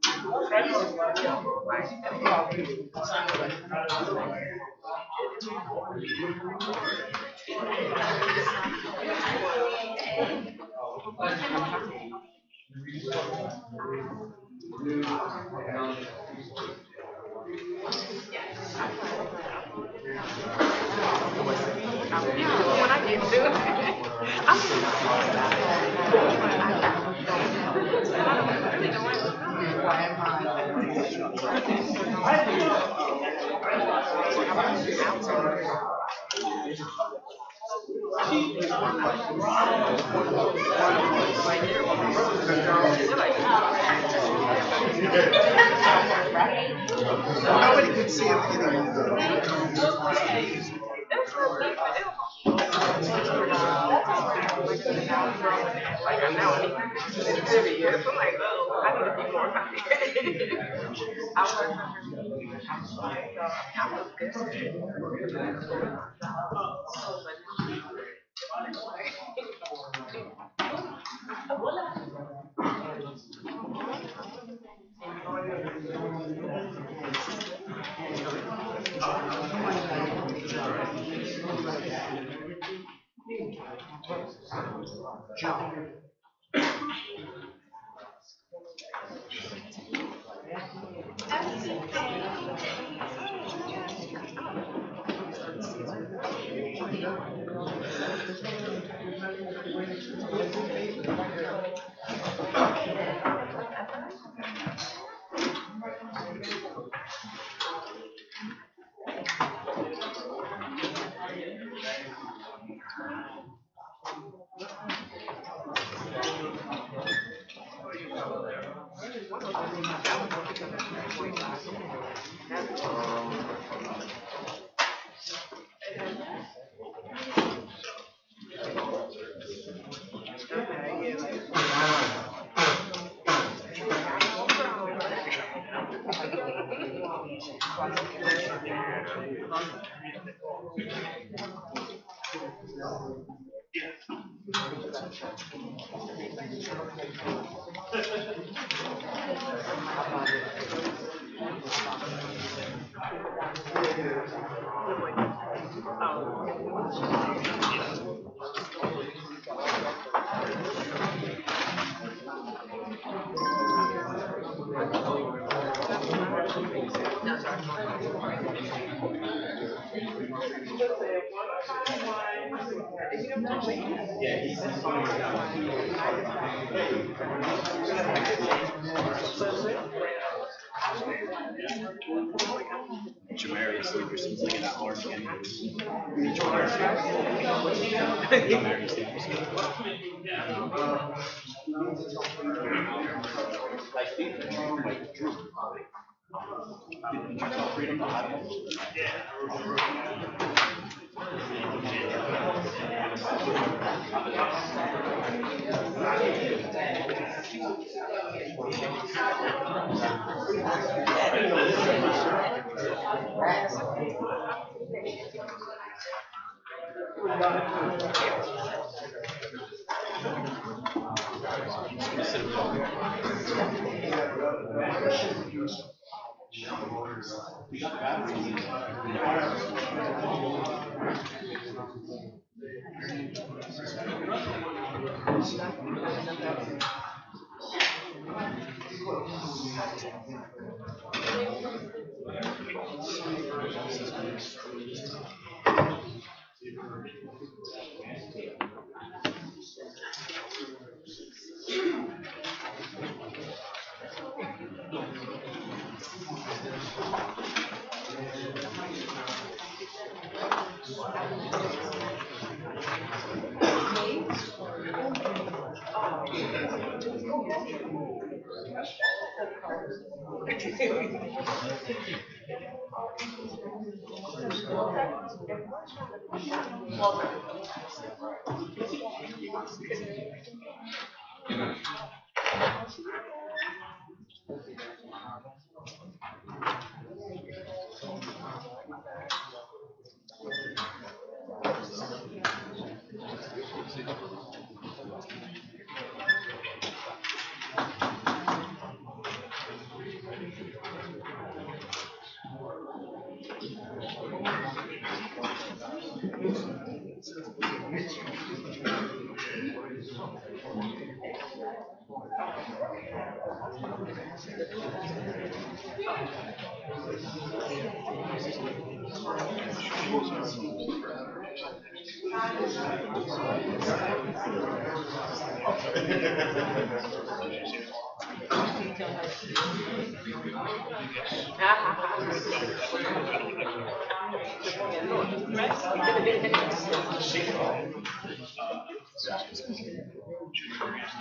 When I get to it, Nobody could see him hitting like I'm now serious. I'm like, oh, I need to be more confident. I Jamarius Sleeper seems like an hour again.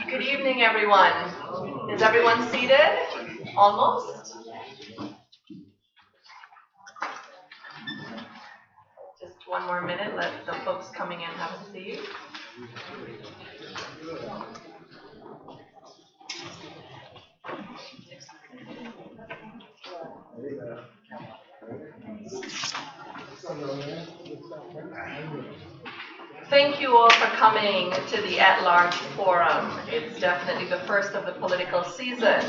Good evening, everyone. Is everyone seated? Almost? Just one more minute, let the folks coming in have a seat. Thank you all for coming to the At-Large Forum. It's definitely the first of the political season.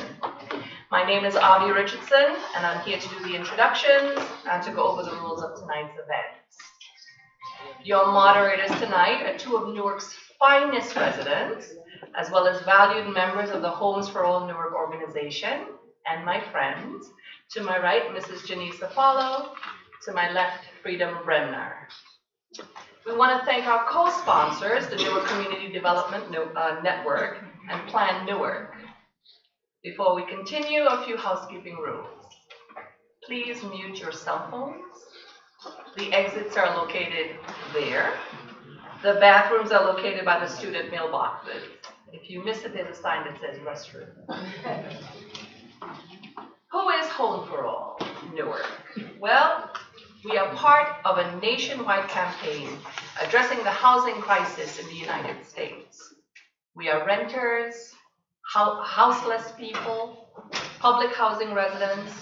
My name is Avi Richardson, and I'm here to do the introductions and to go over the rules of tonight's event. Your moderators tonight are two of Newark's finest residents, as well as valued members of the Homes for All Newark organization, and my friends. To my right, Mrs. Janice Afalo. To my left, Freedom Bremner. We want to thank our co-sponsors, the Newark Community Development Network and Plan Newark. Before we continue, a few housekeeping rules. Please mute your cell phones. The exits are located there. The bathrooms are located by the student mailboxes. If you miss it, there's a sign that says restroom. Who is Home for All Newark? Well, we are part of a nationwide campaign addressing the housing crisis in the United States. We are renters, houseless people, public housing residents,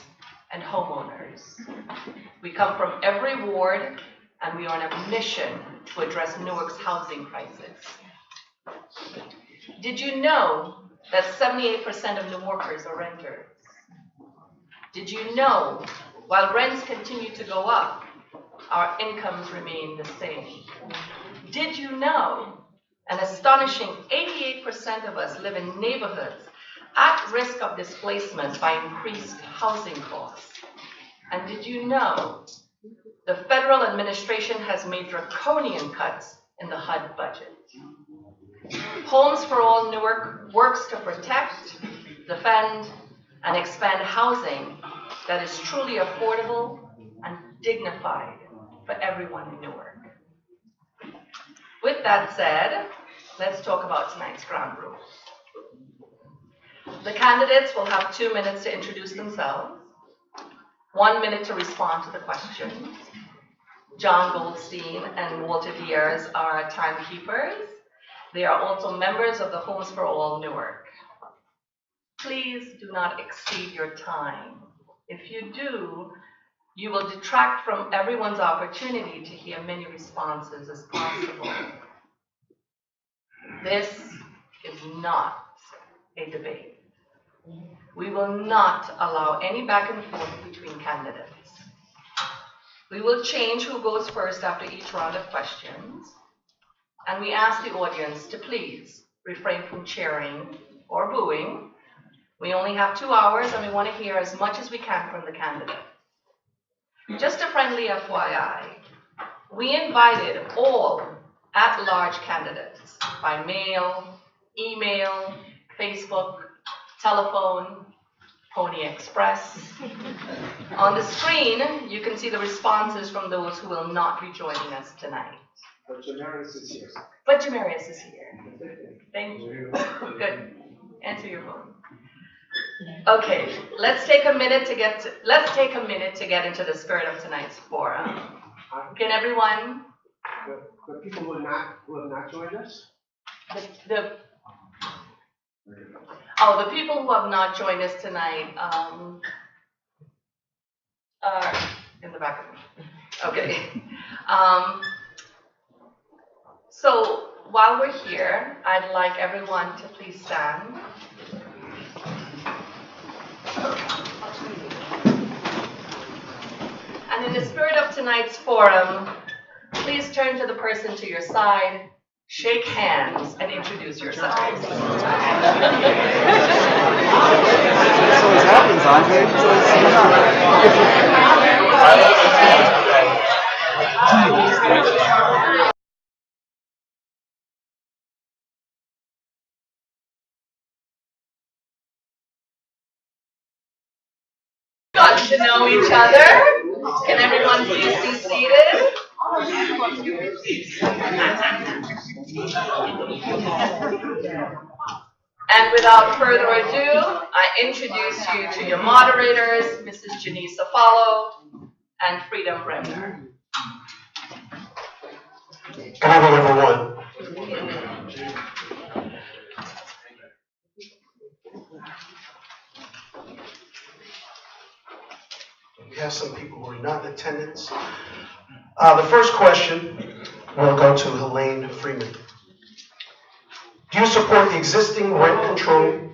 and homeowners. We come from every ward, and we are on a mission to address Newark's housing crisis. Did you know that 78% of Newarkers are renters? Did you know while rents continue to go up, our incomes remain the same? Did you know an astonishing 88% of us live in neighborhoods at risk of displacement by increased housing costs? And did you know the federal administration has made draconian cuts in the HUD budget? Homes for All Newark works to protect, defend, and expand housing that is truly affordable and dignified for everyone in Newark. With that said, let's talk about tonight's ground rules. The candidates will have 2 minutes to introduce themselves, 1 minute to respond to the questions. John Goldstein and Walter Diaz are timekeepers. They are also members of the Homes for All Newark. Please do not exceed your time. If you do, you will detract from everyone's opportunity to hear many responses as possible. This is not a debate. We will not allow any back and forth between candidates. We will change who goes first after each round of questions, and we ask the audience to please refrain from cheering or booing. We only have 2 hours, and we want to hear as much as we can from the candidate. Just a friendly FYI, we invited all at-large candidates by mail, email, Facebook, telephone, Pony Express. On the screen, you can see the responses from those who will not be joining us tonight. But Jamarius is here. But Jamarius is here. Thank you. Good. Answer your phone. Okay, let's take a minute to get into the spirit of tonight's forum. Can everyone? The people who have not joined us? The people who have not joined us tonight are in the back of me. Okay. So while we're here, I'd like everyone to please stand. And in the spirit of tonight's forum, please turn to the person to your side Shake hands and introduce yourselves. This always happens, Andre. It's always Got to know each other. Can everyone please be seated? And without further ado, I introduce you to your moderators, Mrs. Janice Afalo and Freedom Bremner. Good evening, everyone. We have some people who are not in attendance. The first question will go to Helene Freeman. Do you support the existing rent control?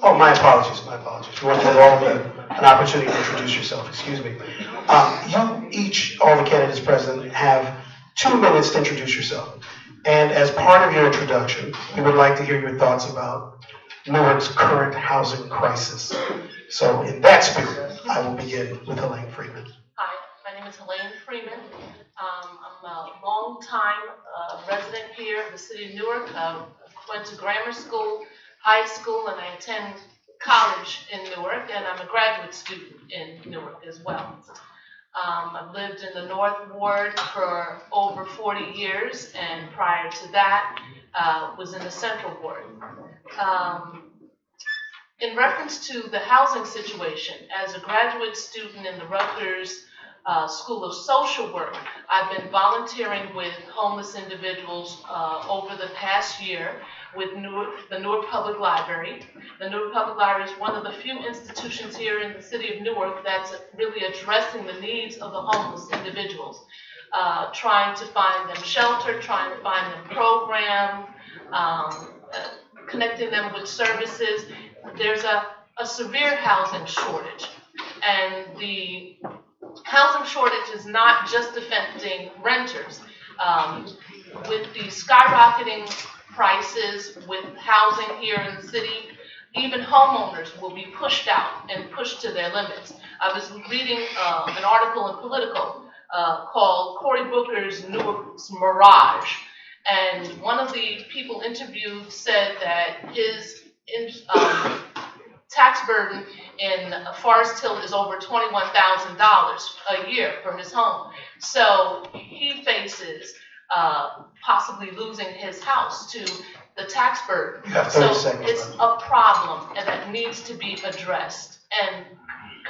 Oh, my apologies, my apologies. You want to give all of you an opportunity to introduce yourself, excuse me. You each, all the candidates present, have 2 minutes to introduce yourself. And as part of your introduction, we would like to hear your thoughts about Newark's current housing crisis. So in that spirit, I will begin with Helene Freeman. Hi, my name is Helene Freeman. I'm a long-time resident here in the city of Newark. Went to grammar school, high school, and I attend college in Newark, and I'm a graduate student in Newark as well. I've lived in the North Ward for over 40 years, and prior to that, was in the Central Ward. In reference to the housing situation, as a graduate student in the Rutgers School of Social Work, I've been volunteering with homeless individuals over the past year with the Newark Public Library. The Newark Public Library is one of the few institutions here in the city of Newark that's really addressing the needs of the homeless individuals, trying to find them shelter, trying to find them program, connecting them with services. There's a severe housing shortage, and the housing shortage is not just affecting renters. With the skyrocketing prices with housing here in the city, even homeowners will be pushed out and pushed to their limits. I was reading an article in Politico called Cory Booker's Newark's Mirage, and one of the people interviewed said that his tax burden in Forest Hill is over $21,000 a year for his home. So he faces possibly losing his house to the tax burden. You have 30 so seconds it's left. a problem and that needs to be addressed. And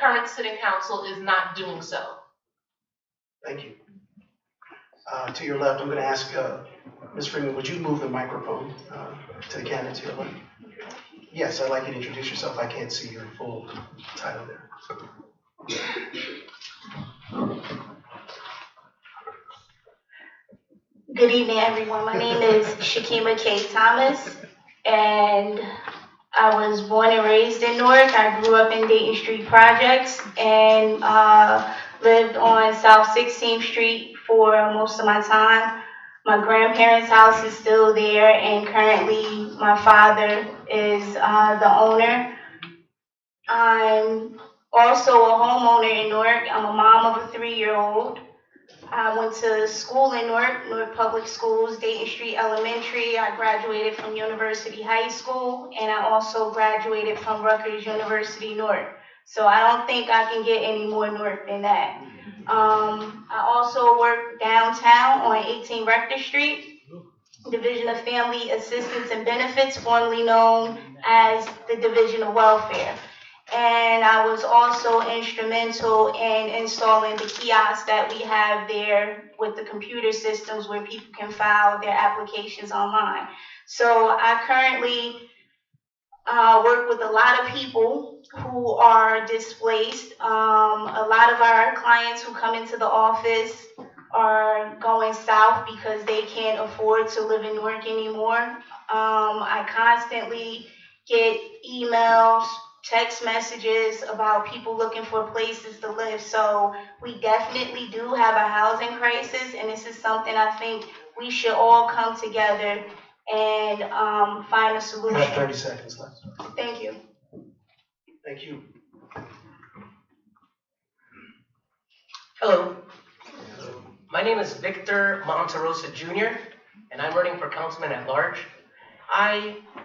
current sitting council is not doing so. Thank you. To your left, I'm going to ask Ms. Freeman, would you move the microphone to the candidate to your left? Yes, I'd like you to introduce yourself. I can't see your full title there. Good evening, everyone. My name is Shakima K. Thomas, and I was born and raised in Newark. I grew up in Dayton Street Projects and lived on South 16th Street for most of my time. My grandparents' house is still there, and currently my father is the owner. I'm also a homeowner in Newark. I'm a mom of a 3-year-old. I went to school in Newark Public Schools, Dayton Street Elementary. I graduated from University High School, and I also graduated from Rutgers University, Newark. So I don't think I can get any more Newark than that. I also work downtown on 18 Rector Street, Division of Family Assistance and Benefits, formerly known as the Division of Welfare. And I was also instrumental in installing the kiosks that we have there with the computer systems where people can file their applications online. So I currently work with a lot of people who are displaced. A lot of our clients who come into the office are going south because they can't afford to live in Newark anymore. I constantly get emails, text messages about people looking for places to live. So we definitely do have a housing crisis, and this is something I think we should all come together and find a You have solution. 30 seconds left. Thank you. Thank you. Hello, my name is Victor Monterosa Jr., and I'm running for councilman at large.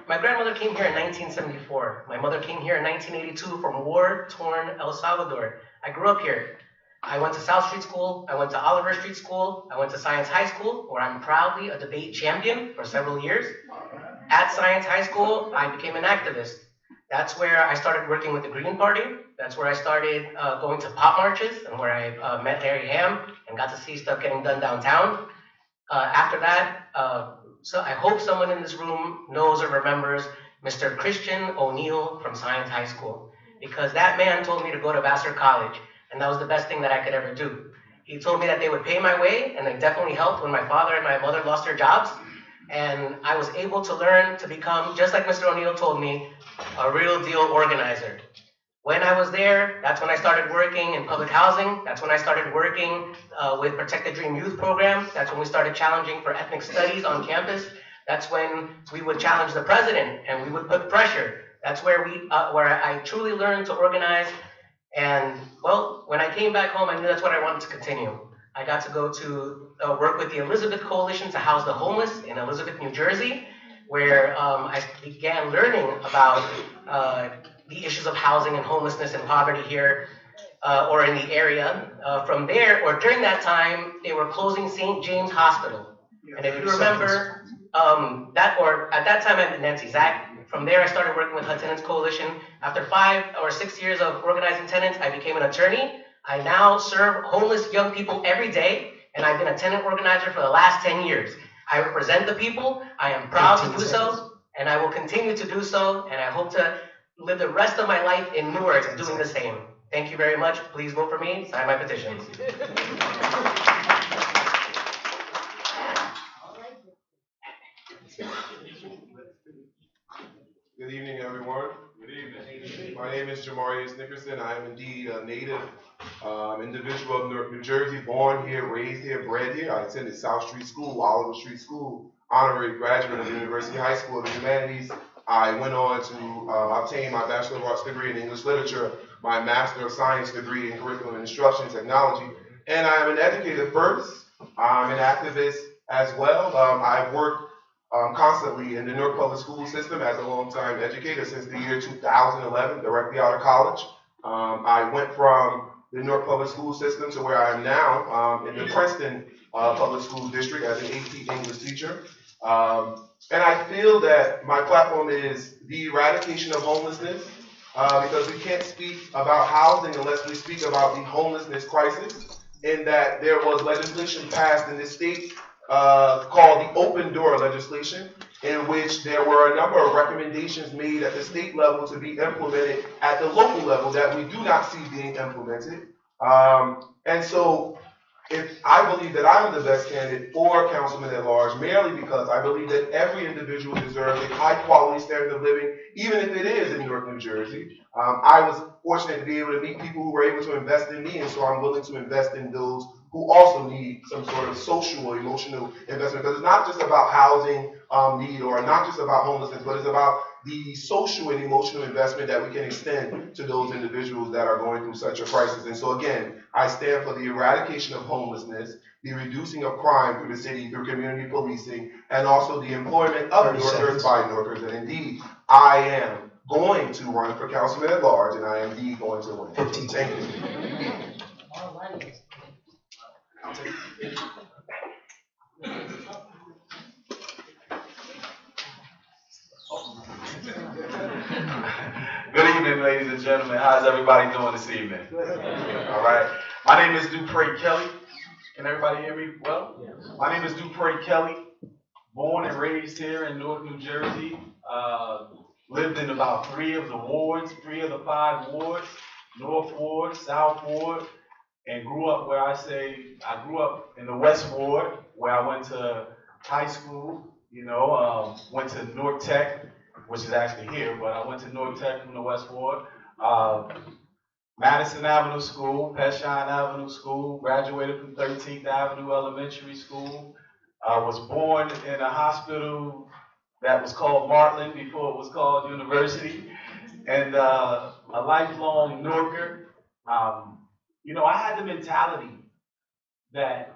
My grandmother came here in 1974. My mother came here in 1982 from war-torn El Salvador. I grew up here. I went to South Street School, I went to Oliver Street School, I went to Science High School, where I'm proudly a debate champion for several years. At Science High School, I became an activist. That's where I started working with the Green Party. That's where I started going to pop marches and where I met Larry Ham and got to see stuff getting done downtown. After that, so I hope someone in this room knows or remembers Mr. Christian O'Neill from Science High School, because that man told me to go to Vassar College, and that was the best thing that I could ever do. He told me that they would pay my way, and they definitely helped when my father and my mother lost their jobs. And I was able to learn to become, just like Mr. O'Neill told me, a real deal organizer. When I was there, that's when I started working in public housing. That's when I started working with Protect the Dream Youth Program. That's when we started challenging for ethnic studies on campus. That's when we would challenge the president and we would put pressure. That's where I truly learned to organize. And well, when I came back home, I knew that's what I wanted to continue. I got to go to work with the Elizabeth Coalition to house the homeless in Elizabeth, New Jersey, where I began learning about the issues of housing and homelessness and poverty here or in the area. From there, or during that time, they were closing St. James Hospital. And if you remember, at that time I met Nancy Zach. From there, I started working with HUD Tenants Coalition. After 5 or 6 years of organizing tenants, I became an attorney. I now serve homeless young people every day, and I've been a tenant organizer for the last 10 years. I represent the people. I am proud to do so, and I will continue to do so, and I hope to live the rest of my life in Newark doing the same. Thank you very much. Please vote for me. Sign my petitions. Good evening, everyone. Good evening. My name is Jamarius Nickerson. I am indeed a native individual of Newark, New Jersey, born here, raised here, bred here. I attended South Street School, Oliver Street School, honorary graduate of the University High School of the Humanities. I went on to obtain my Bachelor of Arts degree in English Literature, my Master of Science degree in Curriculum and Instruction Technology, and I am an educator first. I'm an activist as well. I've worked constantly in the Newark Public School System as a long-time educator since the year 2011, directly out of college. I went from the Newark Public School System to where I am now in the Princeton Public School District as an AP English teacher. And I feel that my platform is the eradication of homelessness because we can't speak about housing unless we speak about the homelessness crisis, in that there was legislation passed in this state called the Open Door legislation, in which there were a number of recommendations made at the state level to be implemented at the local level that we do not see being implemented. And so if I believe that I'm the best candidate for councilman at large, merely because I believe that every individual deserves a high quality standard of living, even if it is in Newark, New Jersey. I was fortunate to be able to meet people who were able to invest in me, and so I'm willing to invest in those who also need some sort of social or emotional investment, because it's not just about housing need or not just about homelessness, but it's about the social and emotional investment that we can extend to those individuals that are going through such a crisis. And so again, I stand for the eradication of homelessness, the reducing of crime through the city, through community policing, and also the employment of Newarkers by Newarkers. And indeed, I am going to run for councilman at large, and I am indeed going to win. 15 seconds. Thank you. Good evening, ladies and gentlemen. How's everybody doing this evening? All right. My name is Dupre Kelly. Can everybody hear me well? My name is Dupre Kelly. Born and raised here in Newark, New Jersey. Lived in about 3 of the wards, 3 of the 5 wards, North Ward, South Ward, and grew up where I grew up in the West Ward, where I went to high school, went to Newark Tech, which is actually here, but I went to Newark Tech from the West Ward. Madison Avenue School, Petshine Avenue School, graduated from 13th Avenue Elementary School. I was born in a hospital that was called Martland before it was called University, and a lifelong Newarker. I had the mentality that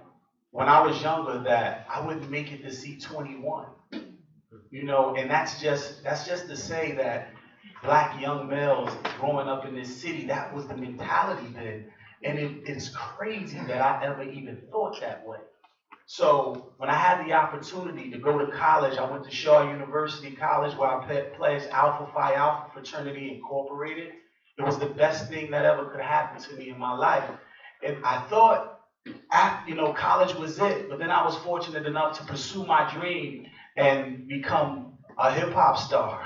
when I was younger that I wouldn't make it to C21. And that's just to say that Black young males growing up in this city, that was the mentality then. And it's crazy that I ever even thought that way. So when I had the opportunity to go to college, I went to Shaw University College where I pledged Alpha Phi Alpha Fraternity Incorporated. It was the best thing that ever could happen to me in my life. And I thought, college was it. But then I was fortunate enough to pursue my dream and become a hip hop star.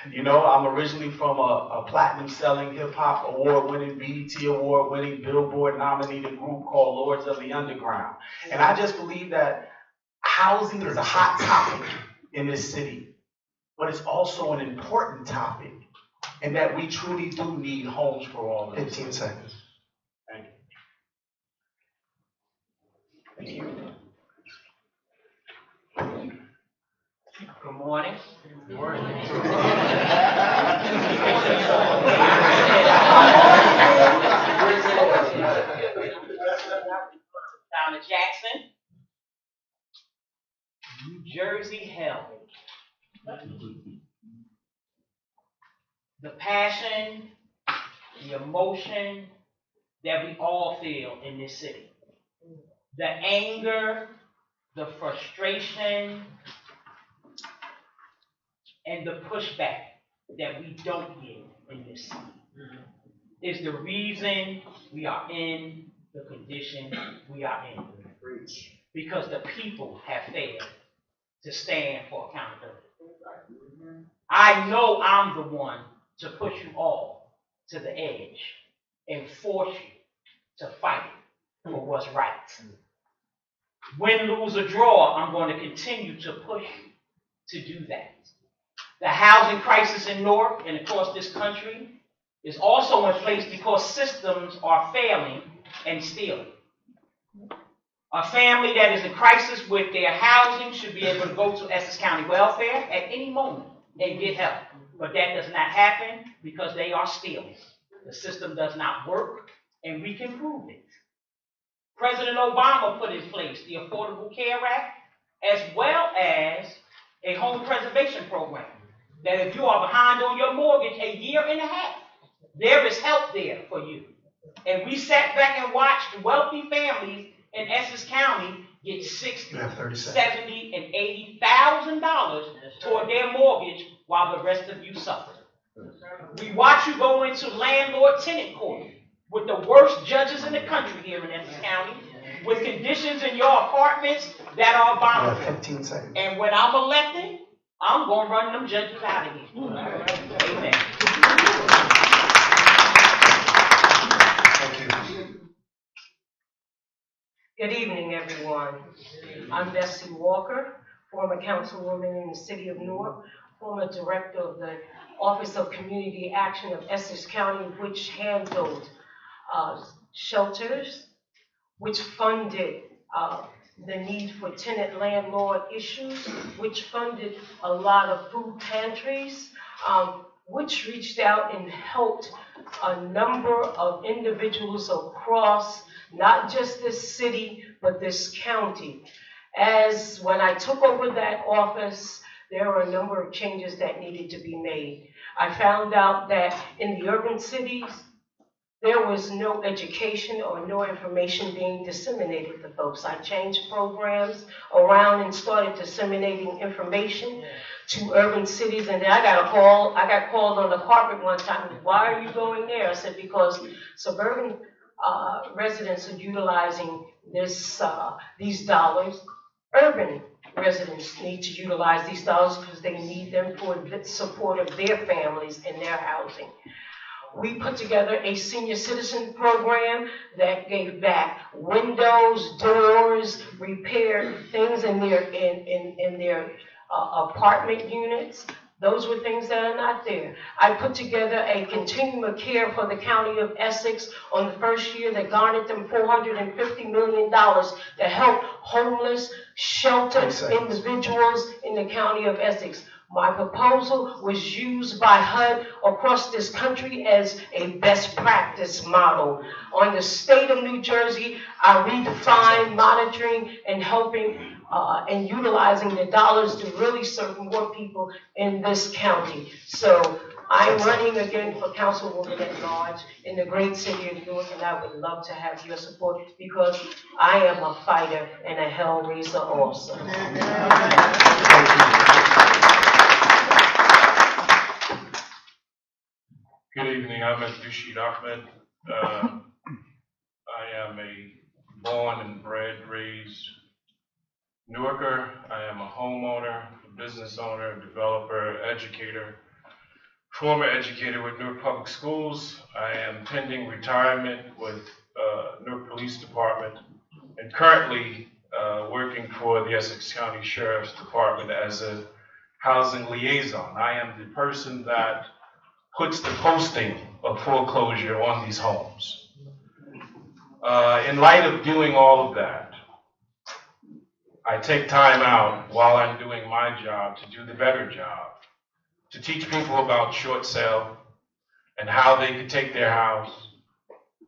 I'm originally from a platinum selling hip hop award winning, BET award winning, Billboard nominated group called Lords of the Underground. And I just believe that housing is a hot topic in this city, but it's also an important topic, and that we truly do need homes for all of us. 15 seconds. Thank you. Good morning. Good morning. Down to Jackson, New Jersey held. The passion, the emotion that we all feel in this city. The anger, the frustration, and the pushback that we don't get in this city is the reason we are in the condition we are in. Because the people have failed to stand for accountability. I know I'm the one to push you all to the edge and force you to fight for what's right. Win, lose, or draw, I'm going to continue to push you to do that. The housing crisis in Newark and across this country is also in place because systems are failing and stealing. A family that is in crisis with their housing should be able to go to Essex County Welfare at any moment and get help. But that does not happen because they are stealing. The system does not work, and we can prove it. President Obama put in place the Affordable Care Act as well as a home preservation program. That if you are behind on your mortgage a year and a half, there is help there for you. And we sat back and watched wealthy families in Essex County get $60,000, $70,000, and $80,000 toward their mortgage while the rest of you suffer. We watch you go into landlord-tenant court with the worst judges in the country here in Essex County, with conditions in your apartments that are abominable. 15 seconds. And when I'm elected, I'm going to run them judges out of here. Amen. Thank you. Good evening, everyone. I'm Bessie Walker, former councilwoman in the city of Newark, former director of the Office of Community Action of Essex County, which handled shelters, which funded the need for tenant landlord issues, which funded a lot of food pantries, which reached out and helped a number of individuals across not just this city, but this county. As when I took over that office, there were a number of changes that needed to be made. I found out that in the urban cities, there was no education or no information being disseminated to folks. I changed programs around and started disseminating information to urban cities, and then I got called on the carpet one time. Why are you going there? I said, because suburban residents are utilizing these dollars. Urban residents need to utilize these dollars because they need them for the support of their families and their housing. We put together a senior citizen program that gave back windows, doors, repaired things in their apartment units. Those were things that are not there. I put together a continuum of care for the county of Essex on the first year that garnered them $450 million to help homeless, sheltered individuals in the county of Essex. My proposal was used by HUD across this country as a best practice model. On the state of New Jersey, I redefined monitoring and helping and utilizing the dollars to really serve more people in this county. So I'm running again for Councilwoman at Large in the great city of Newark, and I would love to have your support because I am a fighter and a hellraiser also. Good evening, I'm Rashid Ahmed. I am a born and bred, raised Newarker. I am a homeowner, a business owner, developer, educator, former educator with Newark Public Schools. I am pending retirement with Newark Police Department and currently working for the Essex County Sheriff's Department as a housing liaison. I am the person that puts the posting of foreclosure on these homes. In light of doing all of that, I take time out while I'm doing my job to do the better job, to teach people about short sale and how they can take their house,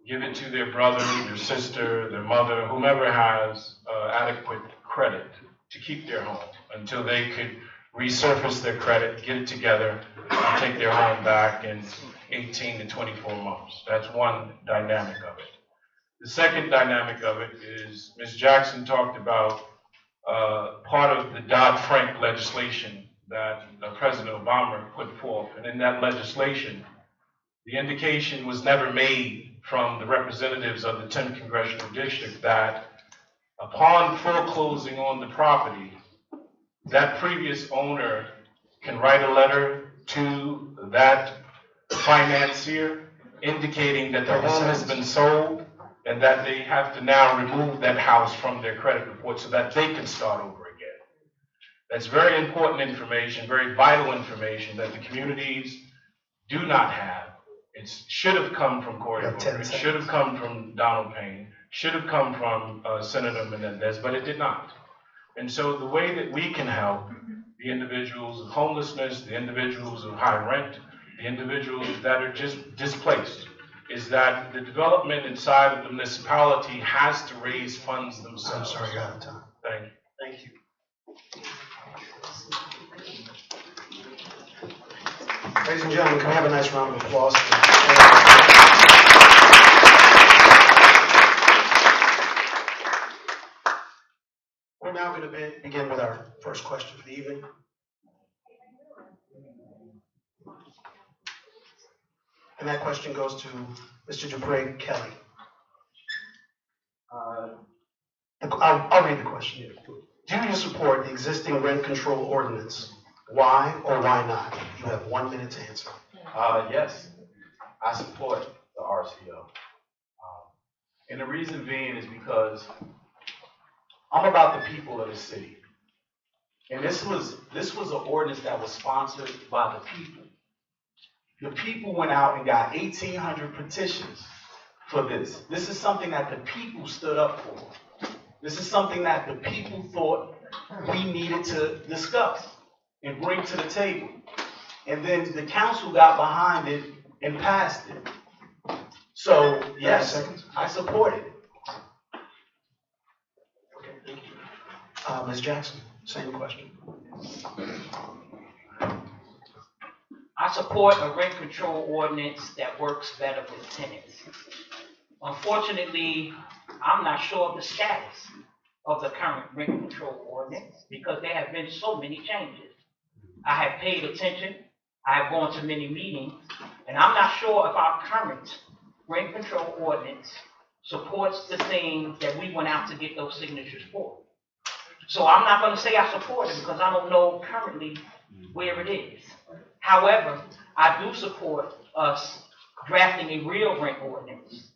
give it to their brother, their sister, their mother, whomever has adequate credit to keep their home until they could resurface their credit, get it together, and take their home back in 18 to 24 months. That's one dynamic of it. The second dynamic of it is Ms. Jackson talked about part of the Dodd-Frank legislation that President Obama put forth. And in that legislation, the indication was never made from the representatives of the 10th Congressional District that upon foreclosing on the property, that previous owner can write a letter to that financier indicating that the home has been sold and that they have to now remove that house from their credit report so that they can start over again. That's very important information, very vital information that the communities do not have. It should have come from Cory Booker, it should have come from Donald Payne, should have come from Senator Menendez, but it did not. And so the way that we can help the individuals of homelessness, the individuals of high rent, the individuals that are just displaced, is that the development inside of the municipality has to raise funds themselves. I'm sorry, you're out of time. Thank you. Thank you. Ladies and gentlemen, can we have a nice round of applause? We're now going to begin with our first question for the evening. And that question goes to Mr. Dupre Kelly. I'll read the question. Do you support the existing rent control ordinance? Why or why not? You have 1 minute to answer. Yes, I support the RCO. And the reason being is because I'm about the people of the city. And this was an ordinance that was sponsored by the people. The people went out and got 1,800 petitions for this. This is something that the people stood up for. This is something that the people thought we needed to discuss and bring to the table. And then the council got behind it and passed it. So, yes, I support it. Okay, thank you. Ms. Jackson, same question. I support a rent control ordinance that works better with tenants. Unfortunately, I'm not sure of the status of the current rent control ordinance because there have been so many changes. I have paid attention, I have gone to many meetings, and I'm not sure if our current rent control ordinance supports the things that we went out to get those signatures for. So I'm not going to say I support it because I don't know currently where it is. However, I do support us drafting a real rent ordinance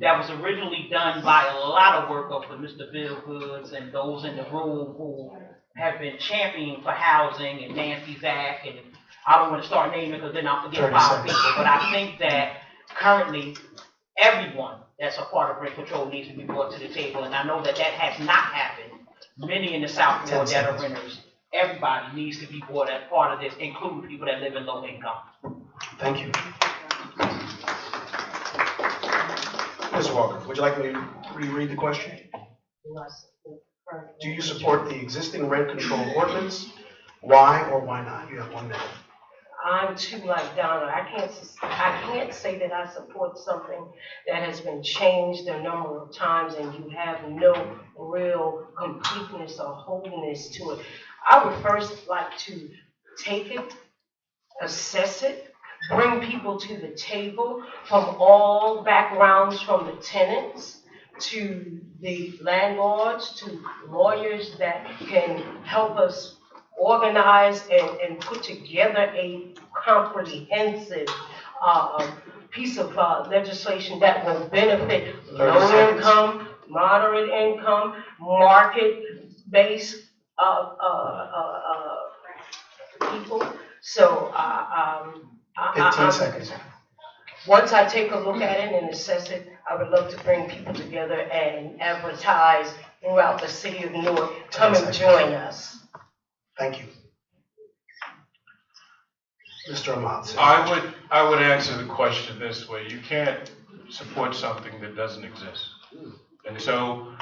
that was originally done by a lot of work of Mr. Bill Goods and those in the room who have been championing for housing, and Nancy Zach and I don't want to start naming because then I'll forget 30 five seconds. people. But I think that currently, everyone that's a part of rent control needs to be brought to the table. And I know that that has not happened. Many in the South Ward that are renters, everybody needs to be brought as part of this, including people that live in low income. Thank you. Ms. Walker, would you like me to reread the question? Do you support the existing rent control ordinance? Why or why not? You have 1 minute. I'm too like Donna. I can't say that I support something that has been changed a number of times and you have no real completeness or wholeness to it. I would first like to take it, assess it, bring people to the table from all backgrounds, from the tenants to the landlords to lawyers that can help us organize and put together a comprehensive piece of legislation that will benefit low income, moderate income, market-based people. So 15 seconds. once I take a look at it and assess it, I would love to bring people together and advertise throughout the city of Newark. Come and join us. Thank you. Mr. Ahmad. I would answer the question this way. You can't support something that doesn't exist. And so,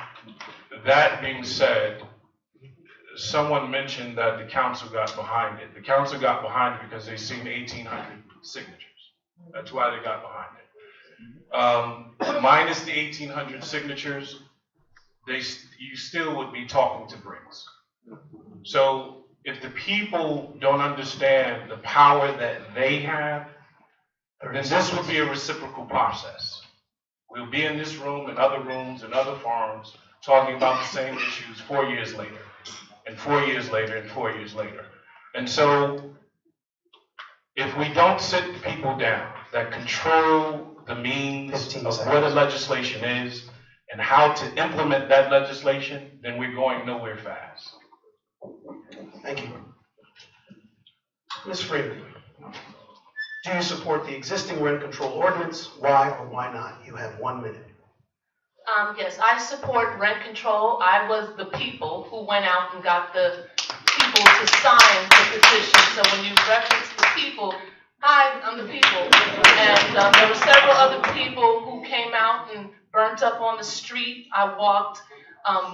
that being said, someone mentioned that the council got behind it. The council got behind it because they seen 1,800 signatures. That's why they got behind it. Minus the 1,800 signatures, you still would be talking to bricks. So if the people don't understand the power that they have, then this would be a reciprocal process. We'll be in this room and other rooms and other forums talking about the same issues 4 years later, and 4 years later, and 4 years later. And so if we don't sit the people down that control the means of what a legislation is and how to implement that legislation, then we're going nowhere fast. Thank you. Ms. Freeman, do you support the existing rent control ordinance? Why or why not? You have 1 minute. Yes, I support rent control. I was the people who went out and got the people to sign the petition. So when you reference the people, hi, I'm the people. And there were several other people who came out and burnt up on the street. I walked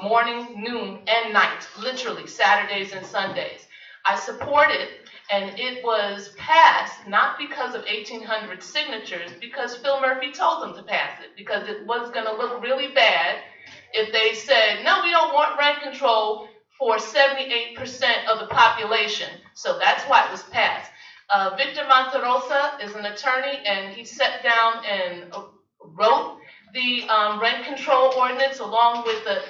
morning, noon, and night, literally Saturdays and Sundays. I support it, and it was passed not because of 1,800 signatures, because Phil Murphy told them to pass it, because it was going to look really bad if they said, no, we don't want rent control for 78% of the population. So that's why it was passed. Victor Monterosa is an attorney, and he sat down and wrote the rent control ordinance along with the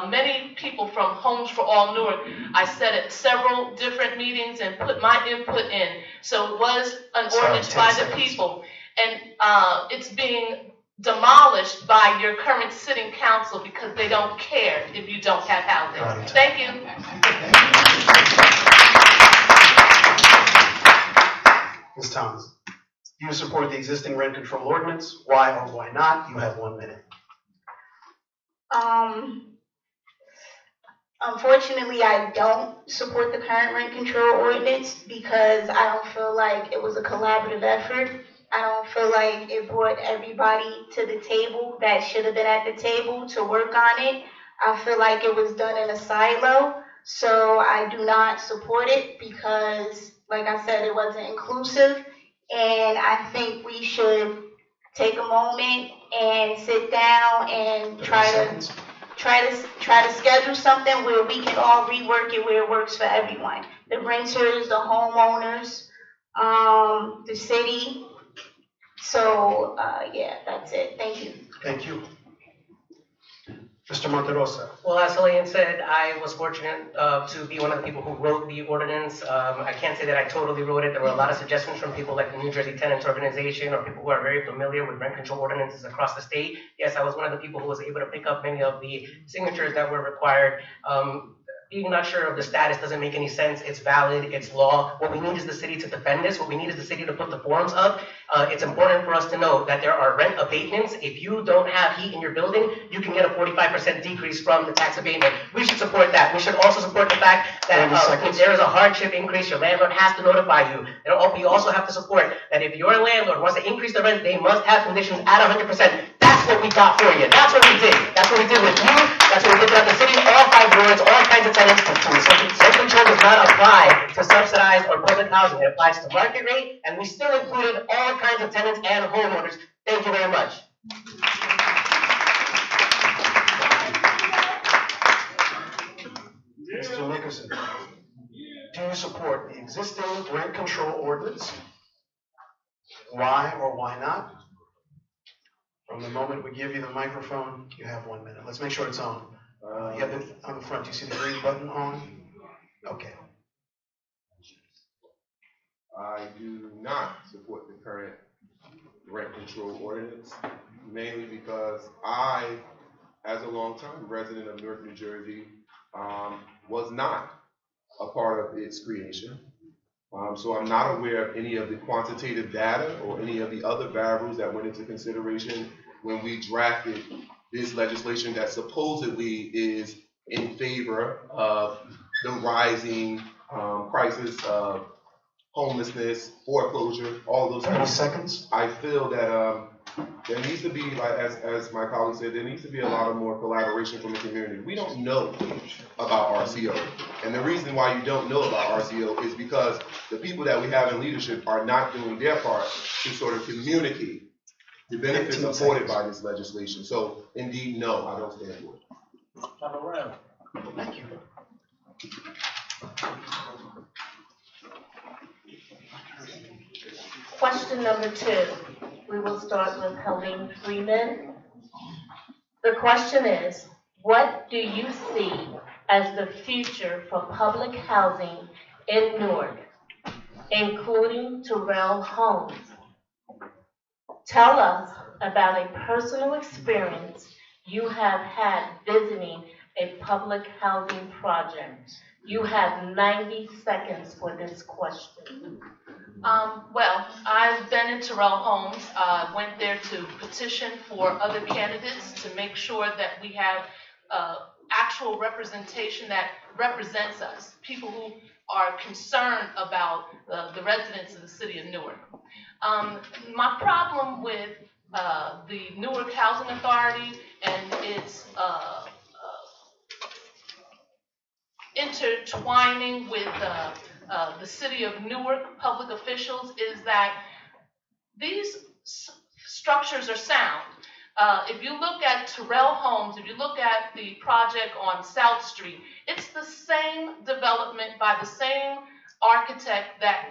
many people from Homes for All Newark. I sat at several different meetings and put my input in. So it was an ordinance by the people. And it's being demolished by your current sitting council because they don't care if you don't have housing. Thank you. Ms. Thomas, do you support the existing rent control ordinance? Why or why not? You have 1 minute. Unfortunately, I don't support the current rent control ordinance because I don't feel like it was a collaborative effort. I don't feel like it brought everybody to the table that should have been at the table to work on it. I feel like it was done in a silo, so I do not support it because, like I said, it wasn't inclusive. And I think we should take a moment and sit down and try to schedule something where we can all rework it where it works for everyone. The renters, the homeowners, the city. So yeah, that's it. Thank you. Thank you. Mr. Monterosa. Well, as Elaine said, I was fortunate to be one of the people who wrote the ordinance. I can't say that I totally wrote it. There were a lot of suggestions from people like the New Jersey Tenants Organization or people who are very familiar with rent control ordinances across the state. Yes, I was one of the people who was able to pick up many of the signatures that were required. being not sure of the status doesn't make any sense. It's valid, it's law. What we need is the city to defend this. What we need is the city to put the forms up. It's important for us to know that there are rent abatements. If you don't have heat in your building, you can get a 45% decrease from the tax abatement. We should support that. We should also support the fact that if there is a hardship increase, your landlord has to notify you. And you also have to support that if your landlord wants to increase the rent, they must have conditions at 100%. That's what we got for you. That's what we did. That's what we did with you. That's what we did throughout the city. All 5 wards, all kinds of tenants. Rent control does not apply to subsidized or public housing. It applies to market rate, and we still included all kinds of tenants and homeowners. Thank you very much. Mr. Nickerson, do you support the existing rent control ordinance? Why or why not? From the moment we give you the microphone, you have 1 minute. Let's make sure it's on. You have it on the front. Do you see the green button on? Okay. I do not support the current rent control ordinance, mainly because I, as a longtime resident of Newark, New Jersey, was not a part of its creation. So I'm not aware of any of the quantitative data or any of the other variables that went into consideration when we drafted this legislation that supposedly is in favor of the rising crisis of homelessness, foreclosure, all those 30 things. seconds. I feel that there needs to be, as my colleague said, there needs to be a lot of more collaboration from the community. We don't know about RCO. And the reason why you don't know about RCO is because the people that we have in leadership are not doing their part to sort of communicate the benefits afforded by this legislation. So, indeed, no, I don't stand for it. Have a round. Thank you. Question number 2. We will start with Helene Freeman. The question is, what do you see as the future for public housing in Newark, including Terrell Homes? Tell us about a personal experience you have had visiting a public housing project. You have 90 seconds for this question. Well, I've been in Terrell Homes, went there to petition for other candidates to make sure that we have actual representation that represents us, people who are concerned about the residents of the city of Newark. My problem with the Newark Housing Authority and its intertwining with the city of Newark public officials is that these structures are sound. If you look at Terrell Homes, if you look at the project on South Street, it's the same development by the same architect that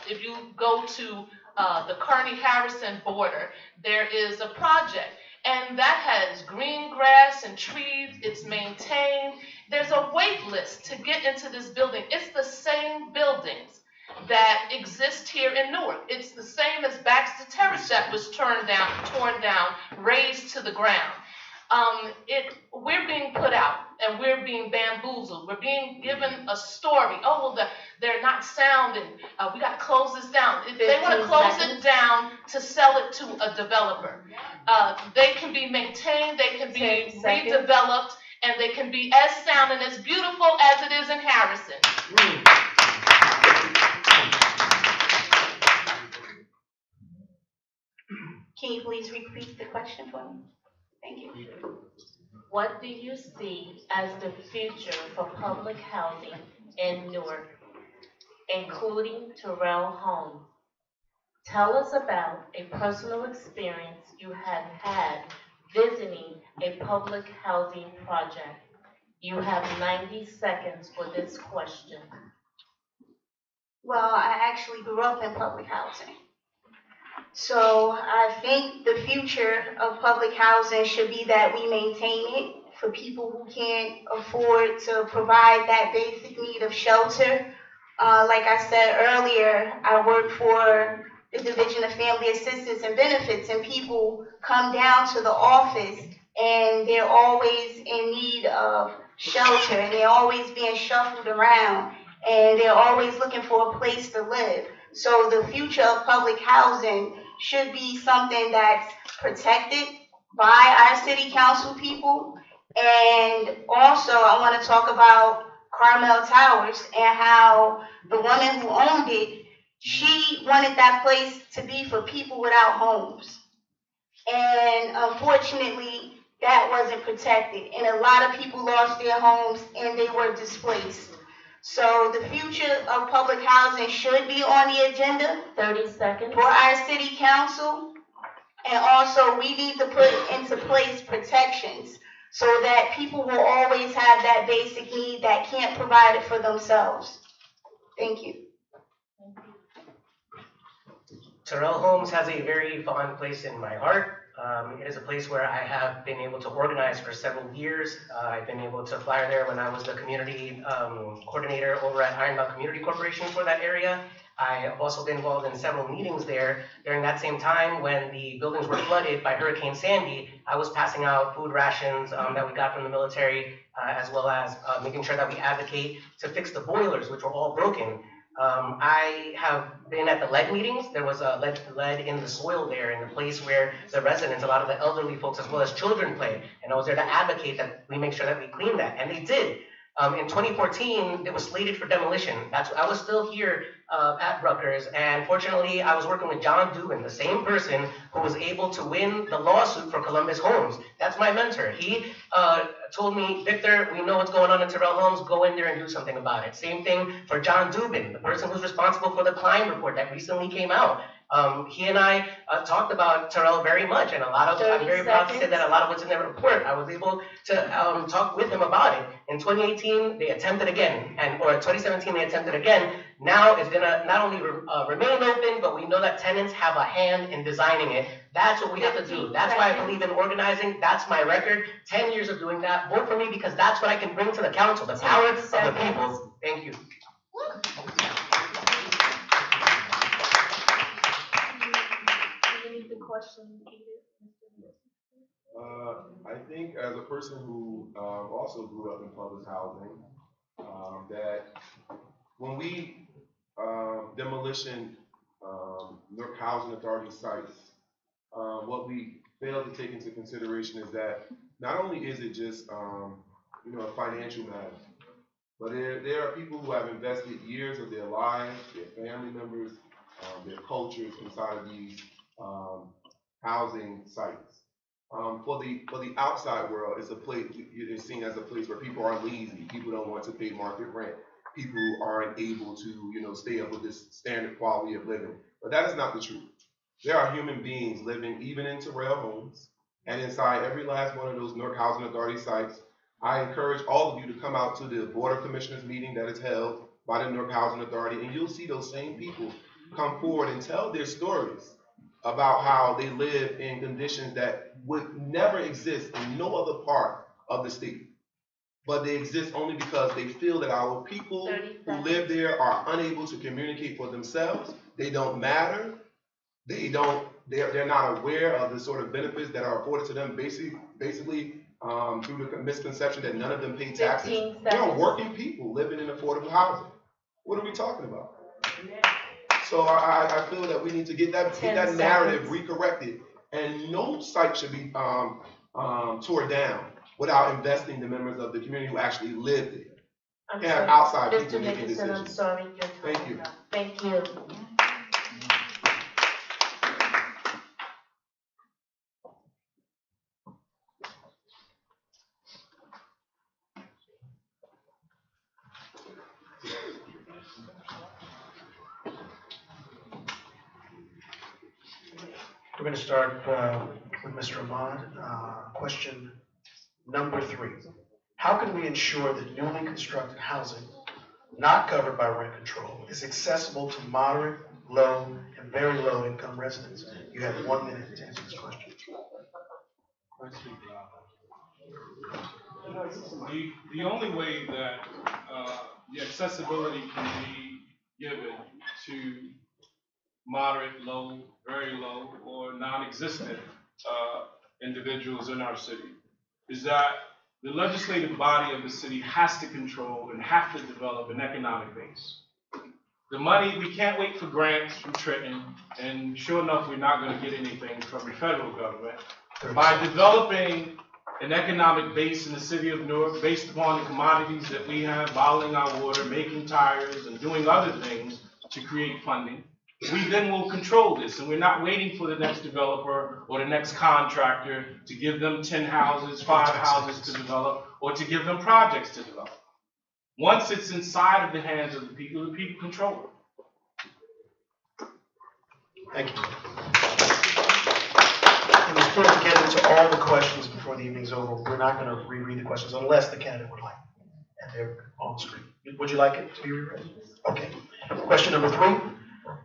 if you go to the Kearney-Harrison border, there is a project. And that has green grass and trees, it's maintained. There's a wait list to get into this building. It's the same buildings that exist here in Newark. It's the same as Baxter Terrace that was torn down, razed to the ground. We're being put out and we're being bamboozled. We're being given a story. Oh, well, they're not sound and we got to close this down. If they want to close it down to sell it to a developer, they can be maintained, they can be redeveloped, and they can be as sound and as beautiful as it is in Harrison. Can you please repeat the question for me? Thank you. What do you see as the future for public housing in Newark, including Terrell Homes? Tell us about a personal experience you have had visiting a public housing project. You have 90 seconds for this question. Well, I actually grew up in public housing. So I think the future of public housing should be that we maintain it for people who can't afford to provide that basic need of shelter. Like I said earlier, I work for the Division of Family Assistance and Benefits, and people come down to the office and they're always in need of of shelter, and they're always being shuffled around, and they're always looking for a place to live. So the future of public housing should be something that's protected by our city council people. And also, I want to talk about Carmel Towers and how the woman who owned it, she wanted that place to be for people without homes. And unfortunately, that wasn't protected. And a lot of people lost their homes and they were displaced. So the future of public housing should be on the agenda 30 seconds. for our city council. And also, we need to put into place protections so that people will always have that basic need that can't provide it for themselves. Thank you. Terrell Homes has a very fond place in my heart. It is a place where I have been able to organize for several years. I've been able to flyer there when I was the community coordinator over at Ironbound Community Corporation for that area. I have also been involved in several meetings there. During that same time, when the buildings were flooded by Hurricane Sandy, I was passing out food rations that we got from the military, as well as making sure that we advocate to fix the boilers, which were all broken. I have been at the lead meetings. There was a lead in the soil there in the place where the residents, a lot of the elderly folks as well as children play. And I was there to advocate that we make sure that we clean that. And they did. In 2014, it was slated for demolition. I was still here at Rutgers, and fortunately, I was working with John Dubin, the same person who was able to win the lawsuit for Columbus Homes. That's my mentor. He told me, Victor, we know what's going on in Terrell Homes. Go in there and do something about it. Same thing for John Dubin, the person who's responsible for the Klein report that recently came out. He and I talked about Terrell very much, and I'm very proud to say that a lot of what's in their report, I was able to talk with him about it. In 2018, they attempted again, or in 2017, they attempted again. Now it's gonna not only remain open, but we know that tenants have a hand in designing it. That's what we have to do. That's why I believe in organizing. That's my record. 10 years of doing that. Vote for me because that's what I can bring to the council, the power of the people. Thank you. I think as a person who also grew up in public housing, that when we demolition Newark Housing Authority sites, what we fail to take into consideration is that not only is it just a financial matter, but there are people who have invested years of their lives, their family members, their cultures inside of these housing sites. For the outside world, it's seen as a place where people are lazy. People don't want to pay market rent. People aren't able to, stay up with this standard quality of living. But that is not the truth. There are human beings living even in Terrell Homes, and inside every last one of those Newark Housing Authority sites. I encourage all of you to come out to the Board of Commissioners meeting that is held by the Newark Housing Authority, and you'll see those same people come forward and tell their stories about how they live in conditions that would never exist in no other part of the state. But they exist only because they feel that our people who live there are unable to communicate for themselves. They don't matter. They're not aware of the sort of benefits that are afforded to them basically through the misconception that none of them pay taxes. There are working people living in affordable housing. What are we talking about? So I feel that we need to get that narrative recorrected, and no site should be torn down without investing the members of the community who actually live there. You have outside people making decisions. I'm sorry, your time. Thank you. Thank you. We're going to start with Mr. Ahmad. Question number 3. How can we ensure that newly constructed housing not covered by rent control is accessible to moderate, low, and very low income residents? You have 1 minute to answer this question. The only way that the accessibility can be given to moderate, low, very low, or non-existent individuals in our city is that the legislative body of the city has to control and have to develop an economic base. The money, we can't wait for grants from Trenton, and sure enough, we're not going to get anything from the federal government. By developing an economic base in the city of Newark based upon the commodities that we have, bottling our water, making tires, and doing other things to create funding, we then will control this, and we're not waiting for the next developer or the next contractor to give them 10 houses, 5 houses to develop, or to give them projects to develop. Once it's inside of the hands of the people control it. Thank you. It was important to get into all the questions before the evening's over. We're not going to reread the questions unless the candidate would like it, and they're on screen. Would you like it to be reread? Okay. Question number 3.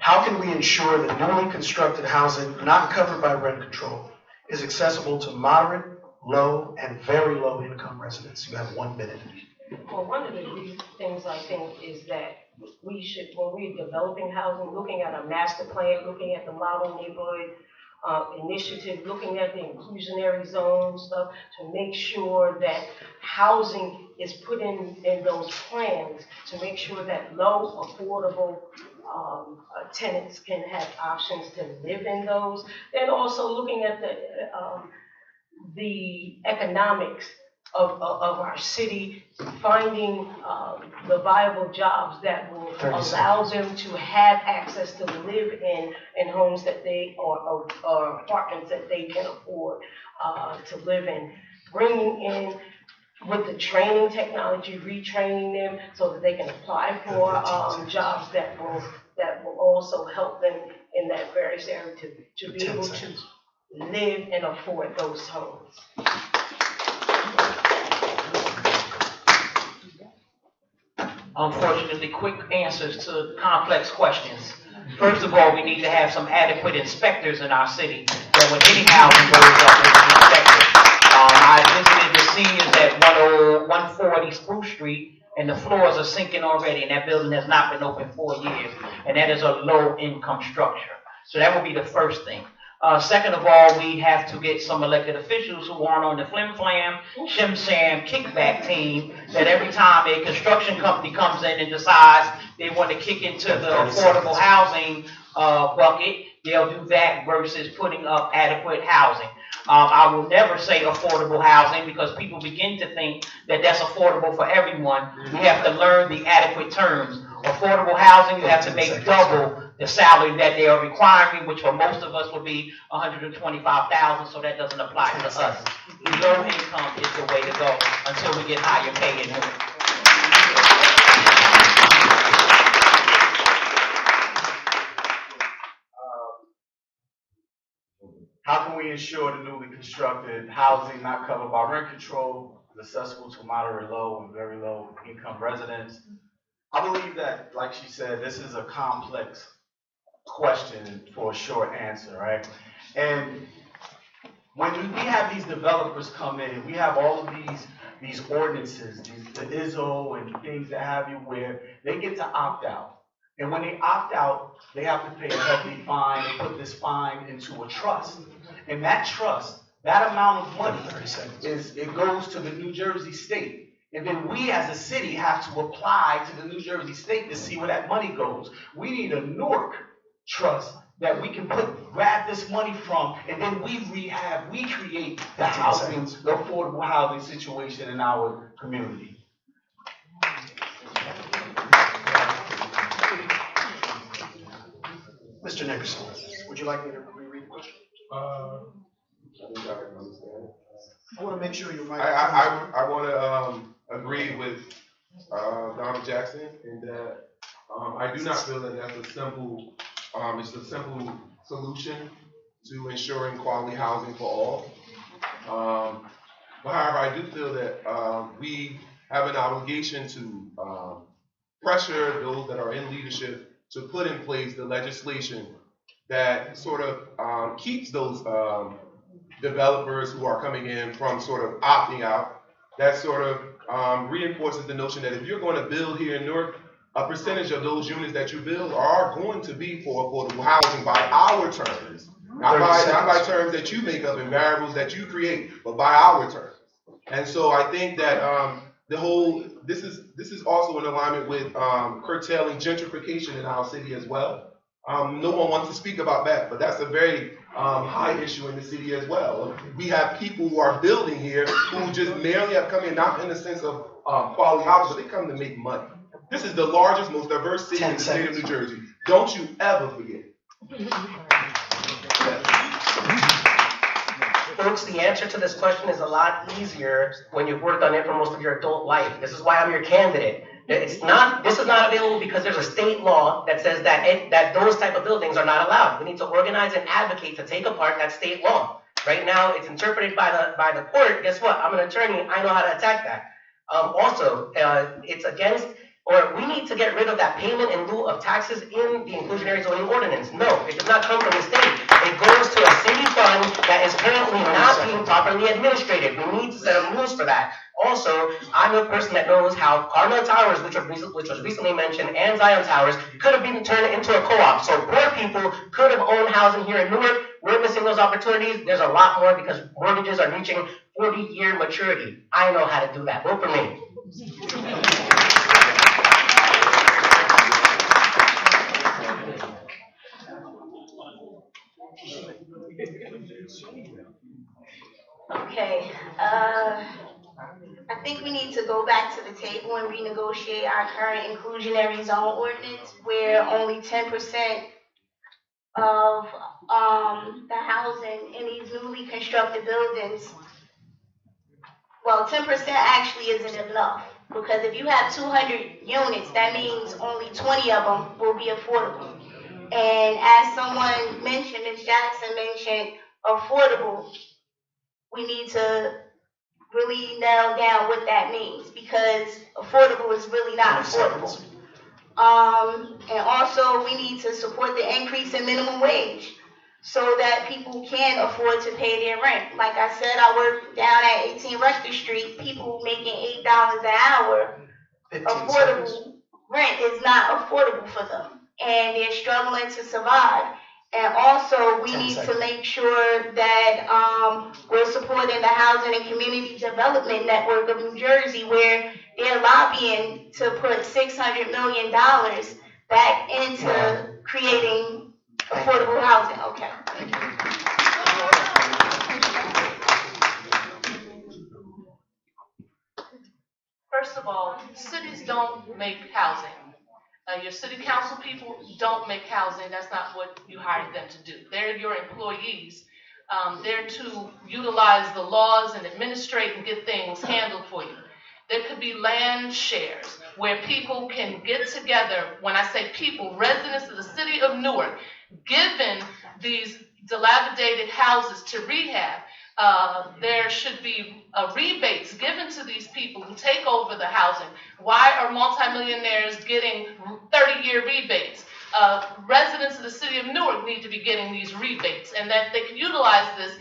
How can we ensure that newly constructed housing not covered by rent control is accessible to moderate, low, and very low income residents? You have 1 minute. Well, one of the things I think is that we should, when we're developing housing, looking at a master plan, looking at the model neighborhood initiative, looking at the inclusionary zone stuff, to make sure that housing is put in those plans, to make sure that low, affordable tenants can have options to live in those. And also looking at the economics of our city, finding the viable jobs that will allow them to have access to live in homes that they, or apartments that they can afford to live in. Bringing in, with the training technology, retraining them so that they can apply for jobs that will also help them in that various area to be able to live and afford those homes. Unfortunately, quick answers to complex questions. First of all, we need to have some adequate inspectors in our city that when any housing goes up, it's inspected. I visited the seniors at 140 Spruce Street, and the floors are sinking already, and that building has not been open 4 years, and that is a low-income structure. So that would be the first thing. Second of all, we have to get some elected officials who aren't on the Flim Flam, Shim Sham kickback team, that every time a construction company comes in and decides they want to kick into the affordable housing bucket, they'll do that versus putting up adequate housing. I will never say affordable housing because people begin to think that that's affordable for everyone. We have to learn the adequate terms. Affordable housing, you have to make double the salary that they are requiring, which for most of us will be $125,000, so that doesn't apply to us. Low income is the way to go until we get higher pay in here. How can we ensure the newly constructed housing not covered by rent control is accessible to moderate, low, and very low income residents? I believe that, like she said, this is a complex question for a short answer, right? And when we have these developers come in, we have all of these ordinances, the ISO and things that have you, where they get to opt out. And when they opt out, they have to pay a heavy fine. They put this fine into a trust. And that trust, that amount of money, it goes to the New Jersey state. And then we as a city have to apply to the New Jersey state to see where that money goes. We need a Newark trust that we can grab this money from, and then we create the housing, the affordable housing situation in our community. Mr. Nickerson, would you like me to reread the question? I think I can understand it. I want to make sure you're right. I want to agree with Donald Jackson in that I do not feel that that's a simple, it's a simple solution to ensuring quality housing for all. But however, I do feel that we have an obligation to pressure those that are in leadership to put in place the legislation that sort of keeps those developers who are coming in from sort of opting out, that sort of reinforces the notion that if you're going to build here in Newark, a percentage of those units that you build are going to be for affordable housing by our terms. Not by terms that you make up and variables that you create, but by our terms. And so I think that this is also in alignment with curtailing gentrification in our city as well. No one wants to speak about that, but that's a very high issue in the city as well. We have people who are building here who just merely have come in, not in the sense of quality housing, but they come to make money. This is the largest, most diverse city in the state of New Jersey. Don't you ever forget. Folks, the answer to this question is a lot easier when you've worked on it for most of your adult life. This is why I'm your candidate. This is not available because there's a state law that says that those type of buildings are not allowed. We need to organize and advocate to take apart that state law. Right now, it's interpreted by the court. Guess what? I'm an attorney. I know how to attack that. It's against, or we need to get rid of that payment in lieu of taxes in the inclusionary zoning ordinance. No, it does not come from the state. It goes to a city fund that is currently not being properly administrated. We need to set up rules for that. Also, I'm a person that knows how Cardinal Towers, which was recently mentioned, and Zion Towers could have been turned into a co-op. So poor people could have owned housing here in Newark. We're missing those opportunities. There's a lot more because mortgages are reaching 40-year maturity. I know how to do that. Vote for me. Okay, I think we need to go back to the table and renegotiate our current inclusionary zone ordinance where only 10% of the housing in these newly constructed buildings, well, 10% actually isn't enough, because if you have 200 units, that means only 20 of them will be affordable. And as someone mentioned, Ms. Jackson mentioned, affordable, we need to really nail down what that means, because affordable is really not affordable. And also we need to support the increase in minimum wage so that people can afford to pay their rent. Like I said, I work down at 18 Rector Street, people making $8 an hour, affordable rent is not affordable for them, and they're struggling to survive. And also, we need to make sure that we're supporting the Housing and Community Development Network of New Jersey, where they're lobbying to put $600 million back into creating affordable housing. Okay. First of all, cities don't make housing. Your city council people don't make housing. That's not what you hired them to do. They're your employees. They're to utilize the laws and administrate and get things handled for you. There could be land shares where people can get together. When I say people, residents of the city of Newark, given these dilapidated houses to rehab, there should be rebates given to these people who take over the housing. Why are multimillionaires getting 30-year rebates? Residents of the city of Newark need to be getting these rebates, and that they can utilize this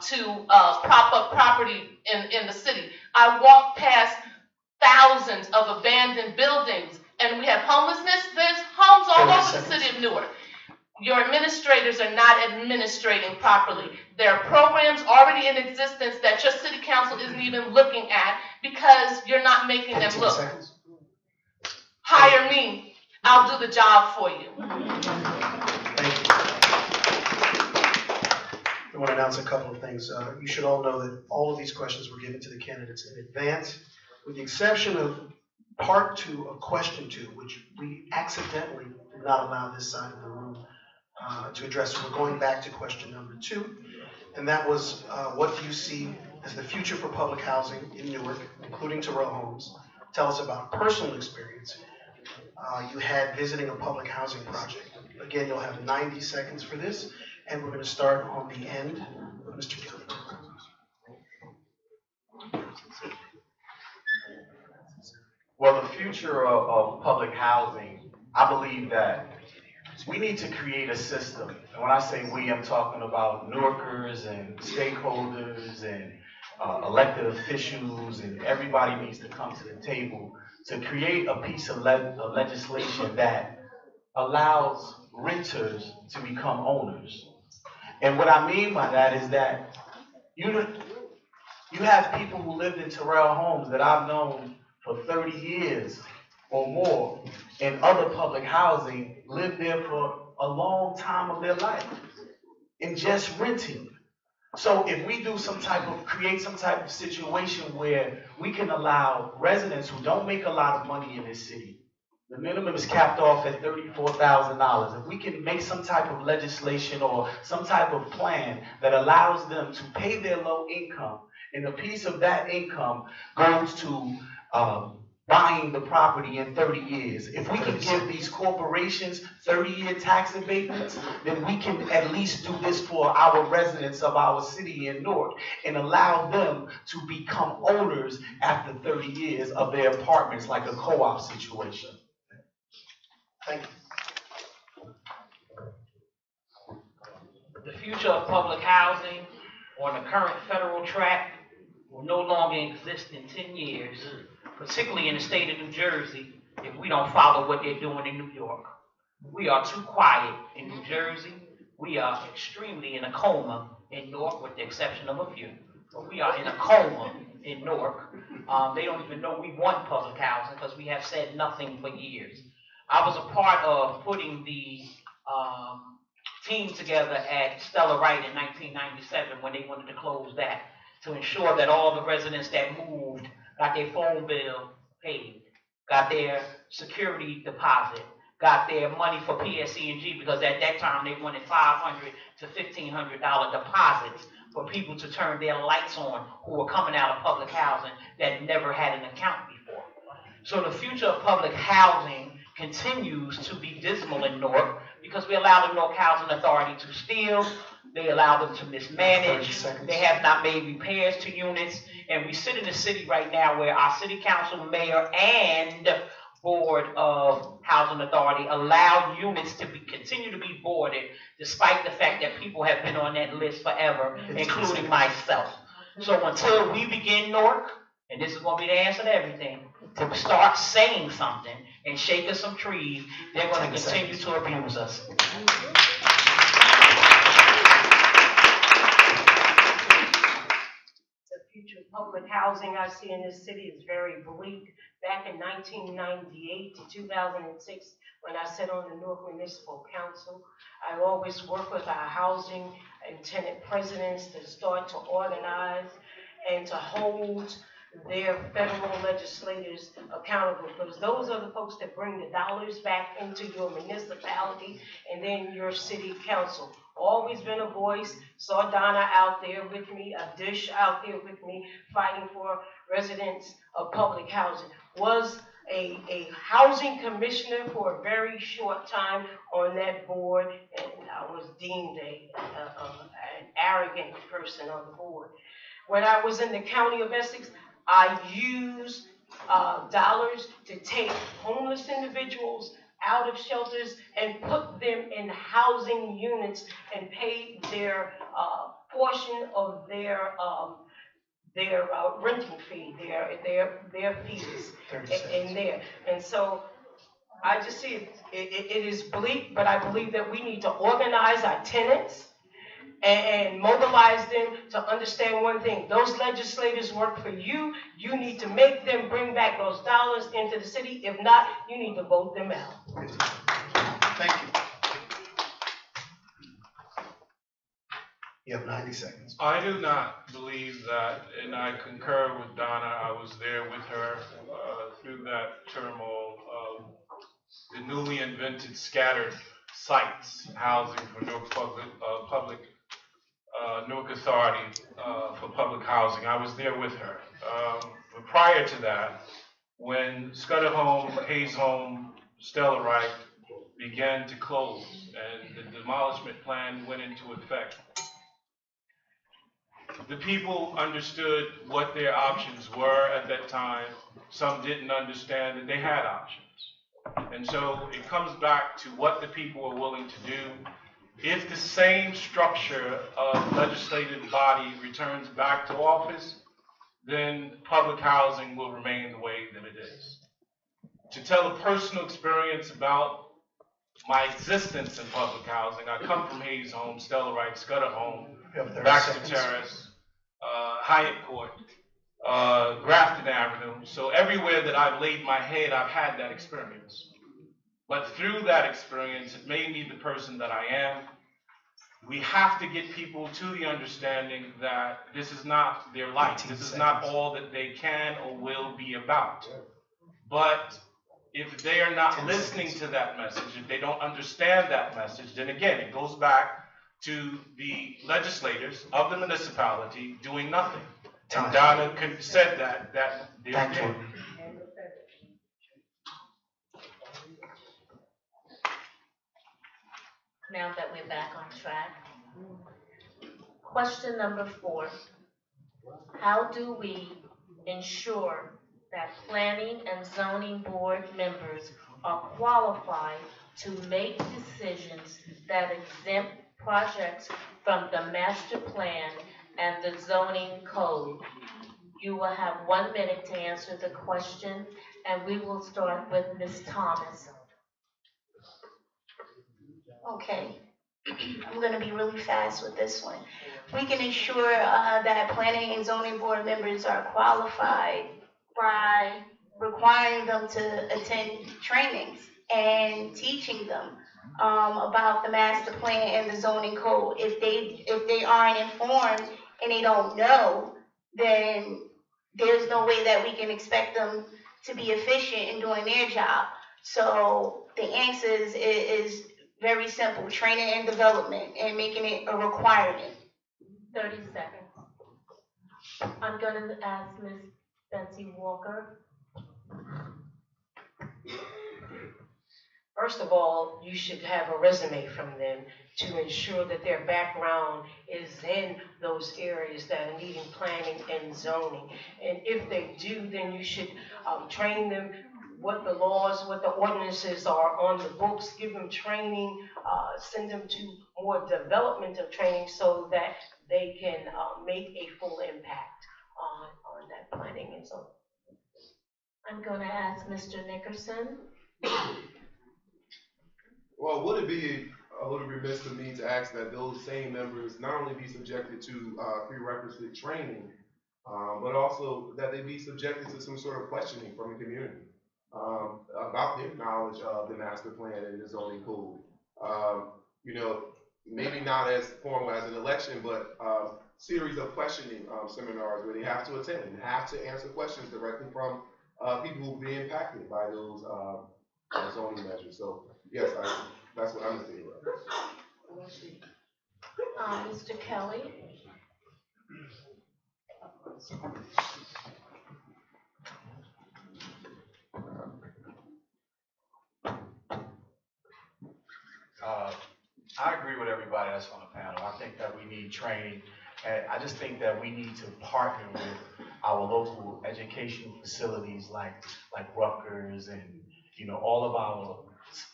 to prop up property in the city. I walk past thousands of abandoned buildings, and we have homelessness. There's homes all over the city of Newark. Your administrators are not administrating properly. There are programs already in existence that your city council isn't even looking at because you're not making them look. Hire me. I'll do the job for you. Thank you. I want to announce a couple of things. You should all know that all of these questions were given to the candidates in advance, with the exception of part 2 of question 2, which we accidentally did not allow this side of the room to address. So we're going back to question number 2, and that was, what do you see as the future for public housing in Newark, including Terrell Homes? Tell us about a personal experience you had visiting a public housing project. Again, you'll have 90 seconds for this, and we're going to start on the end with Mr. Kelly. Well, the future of public housing, I believe that we need to create a system. And when I say we, I'm talking about Newarkers and stakeholders and elected officials, and everybody needs to come to the table to create a piece of legislation that allows renters to become owners. And what I mean by that is that You have people who lived in Terrell homes that I've known for 30 years or more in other public housing, lived there for a long time of their life and just renting. So if we do create some type of situation where we can allow residents who don't make a lot of money in this city, the minimum is capped off at $34,000. If we can make some type of legislation or some type of plan that allows them to pay their low income, and a piece of that income goes to buying the property in 30 years. If we can give these corporations 30-year tax abatements, then we can at least do this for our residents of our city in Newark and allow them to become owners after 30 years of their apartments, like a co-op situation. Thank you. The future of public housing on the current federal track will no longer exist in 10 years, particularly in the state of New Jersey, if we don't follow what they're doing in New York. We are too quiet in New Jersey. We are extremely in a coma in Newark, with the exception of a few. But we are in a coma in Newark. They don't even know we want public housing because we have said nothing for years. I was a part of putting the team together at Stella Wright in 1997 when they wanted to close that, to ensure that all the residents that moved got their phone bill paid, got their security deposit, got their money for PSE&G, because at that time they wanted $500 to $1,500 deposits for people to turn their lights on who were coming out of public housing that never had an account before. So the future of public housing continues to be dismal in Newark because we allow the Newark Housing Authority to steal, they allow them to mismanage, they have not made repairs to units, and we sit in a city right now where our city council, mayor, and board of housing authority allow units to continue to be boarded despite the fact that people have been on that list forever, including myself. So until we begin, Newark, and this is going to be the answer to everything, to start saying something and shaking some trees, they're going to continue to abuse us. The future of public housing I see in this city is very bleak. Back in 1998 to 2006, when I sat on the Newark Municipal Council, I always worked with our housing and tenant presidents to start to organize and to hold their federal legislators accountable, because those are the folks that bring the dollars back into your municipality and then your city council. Always been a voice, saw Donna out there with me, a dish out there with me, fighting for residents of public housing. Was a housing commissioner for a very short time on that board, and I was deemed an arrogant person on the board. When I was in the county of Essex, I used dollars to take homeless individuals out of shelters and put them in housing units and paid their portion of their renting fee, their fees in there. And so I just see it is bleak, but I believe that we need to organize our tenants and mobilize them to understand one thing. Those legislators work for you. You need to make them bring back those dollars into the city. If not, you need to vote them out. Thank you. You have 90 seconds. I do not believe that, and I concur with Donna. I was there with her through that turmoil of the newly invented scattered sites, housing for Newark Newark Authority for Public Housing. I was there with her. But prior to that, when Scudder Home, Hayes Home, Stella Wright began to close and the demolishment plan went into effect, the people understood what their options were at that time. Some didn't understand that they had options. And so it comes back to what the people are willing to do. If the same structure of legislative body returns back to office, then public housing will remain the way that it is. To tell a personal experience about my existence in public housing, I come from Hayes Home, Stella Wright, Scudder Home, Baxter Terrace, Hyatt Court, Grafton Avenue. So everywhere that I've laid my head, I've had that experience. But through that experience, it made me the person that I am. We have to get people to the understanding that this is not their life. This is not all that they can or will be about. But if they are not listening to that message, if they don't understand that message, then again, it goes back to the legislators of the municipality doing nothing. And Donna said that they're there. Now that we're back on track. Question number 4. How do we ensure that planning and zoning board members are qualified to make decisions that exempt projects from the master plan and the zoning code? You will have 1 minute to answer the question, and we will start with Ms. Thomas. Okay, I'm gonna be really fast with this one. We can ensure that planning and zoning board members are qualified by requiring them to attend trainings and teaching them about the master plan and the zoning code. If they aren't informed and they don't know, then there's no way that we can expect them to be efficient in doing their job. So the answer is very simple: training and development, and making it a requirement. 30 seconds. I'm going to ask Ms. Betsy Walker. First of all, you should have a resume from them to ensure that their background is in those areas that are needing planning and zoning. And if they do, then you should train them what the laws, what the ordinances are on the books, give them training, send them to more development of training so that they can make a full impact on that planning and zoning. I'm going to ask Mr. Nickerson. Well, would it be a little remiss of me to ask that those same members not only be subjected to prerequisite training, but also that they be subjected to some sort of questioning from the community about their knowledge of the master plan and the zoning code. Maybe not as formal as an election, but series of questioning seminars where they have to attend and have to answer questions directly from people who will be impacted by those zoning measures. So yes, that's what I'm thinking about. Mr. Kelly. I agree with everybody that's on the panel. I think that we need training, and I just think that we need to partner with our local educational facilities like Rutgers and all of our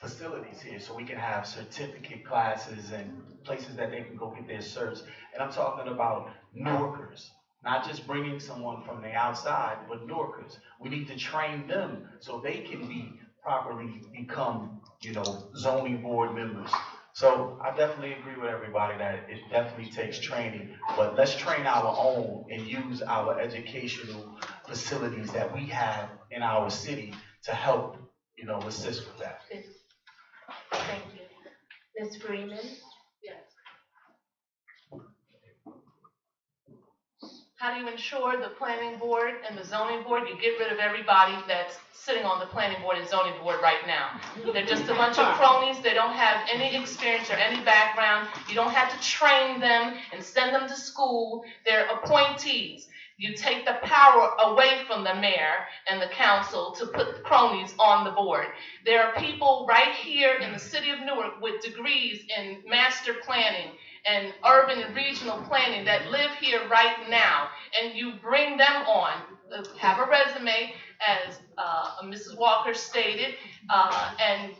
facilities here, so we can have certificate classes and places that they can go get their certs. And I'm talking about Newarkers, not just bringing someone from the outside, but Newarkers. We need to train them so they can properly become, zoning board members. So I definitely agree with everybody that it definitely takes training, but let's train our own and use our educational facilities that we have in our city to help, assist with that. Thank you. Ms. Freeman? Yes. How do you ensure the planning board and the zoning board? You get rid of everybody that's sitting on the planning board and zoning board right now. They're just a bunch of cronies. They don't have any experience or any background. You don't have to train them and send them to school. They're appointees. You take the power away from the mayor and the council to put cronies on the board. There are people right here in the city of Newark with degrees in master planning and urban and regional planning that live here right now, and you bring them on, have a resume, as Mrs. Walker stated, and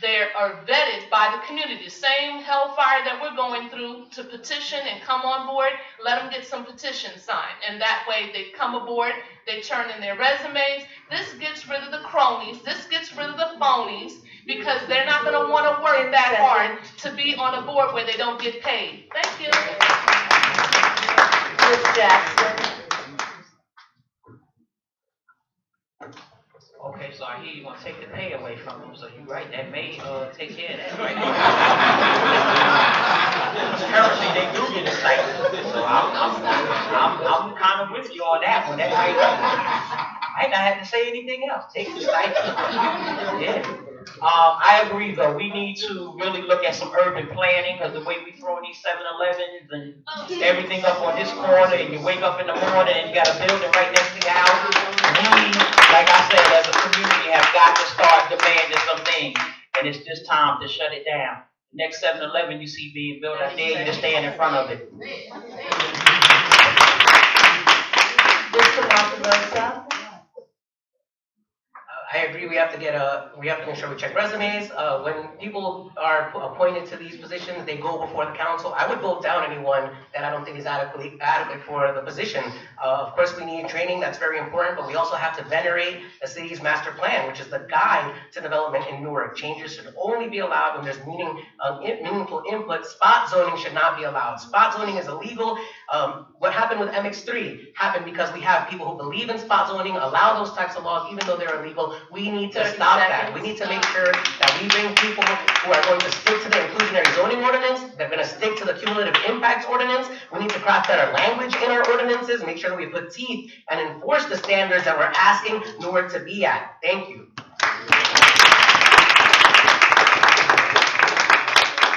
they are vetted by the community. The same hellfire that we're going through to petition and come on board, let them get some petitions signed. And that way they come aboard, they turn in their resumes. This gets rid of the cronies, this gets rid of the phonies, because they're not going to want to work that hard to be on a board where they don't get paid. Thank you. Ms. Jackson. Okay, so I hear you want to take the pay away from them, so you're right, that may take care of that, right? Currently, they do get a stipend, so I'm kind of with you on that one. That might, I might not have to say anything else. Take the stipend. Yeah. I agree, though. We need to really look at some urban planning, because the way we throw these 7-Elevens and everything up on this corner, and you wake up in the morning and you got a building right next to your house. We, like I said, as a community, have got to start demanding some things, and it's just time to shut it down. Next 7-Eleven you see being built, I dare you to stand in front of it. Mr. Monterosa. I agree. We have to make sure we check resumes. When people are appointed to these positions, they go before the council. I would vote down anyone that I don't think is adequate for the position. Of course, we need training. That's very important. But we also have to venerate the city's master plan, which is the guide to development in Newark. Changes should only be allowed when there's meaningful input. Spot zoning should not be allowed. Spot zoning is illegal. What happened with MX3 happened because we have people who believe in spot zoning, allow those types of laws even though they're illegal. We need to stop that. We need to make sure that we bring people who are going to stick to the inclusionary zoning ordinance, they're going to stick to the cumulative impacts ordinance. We need to craft better language in our ordinances, make sure that we put teeth and enforce the standards that we're asking Newark to be at. Thank you.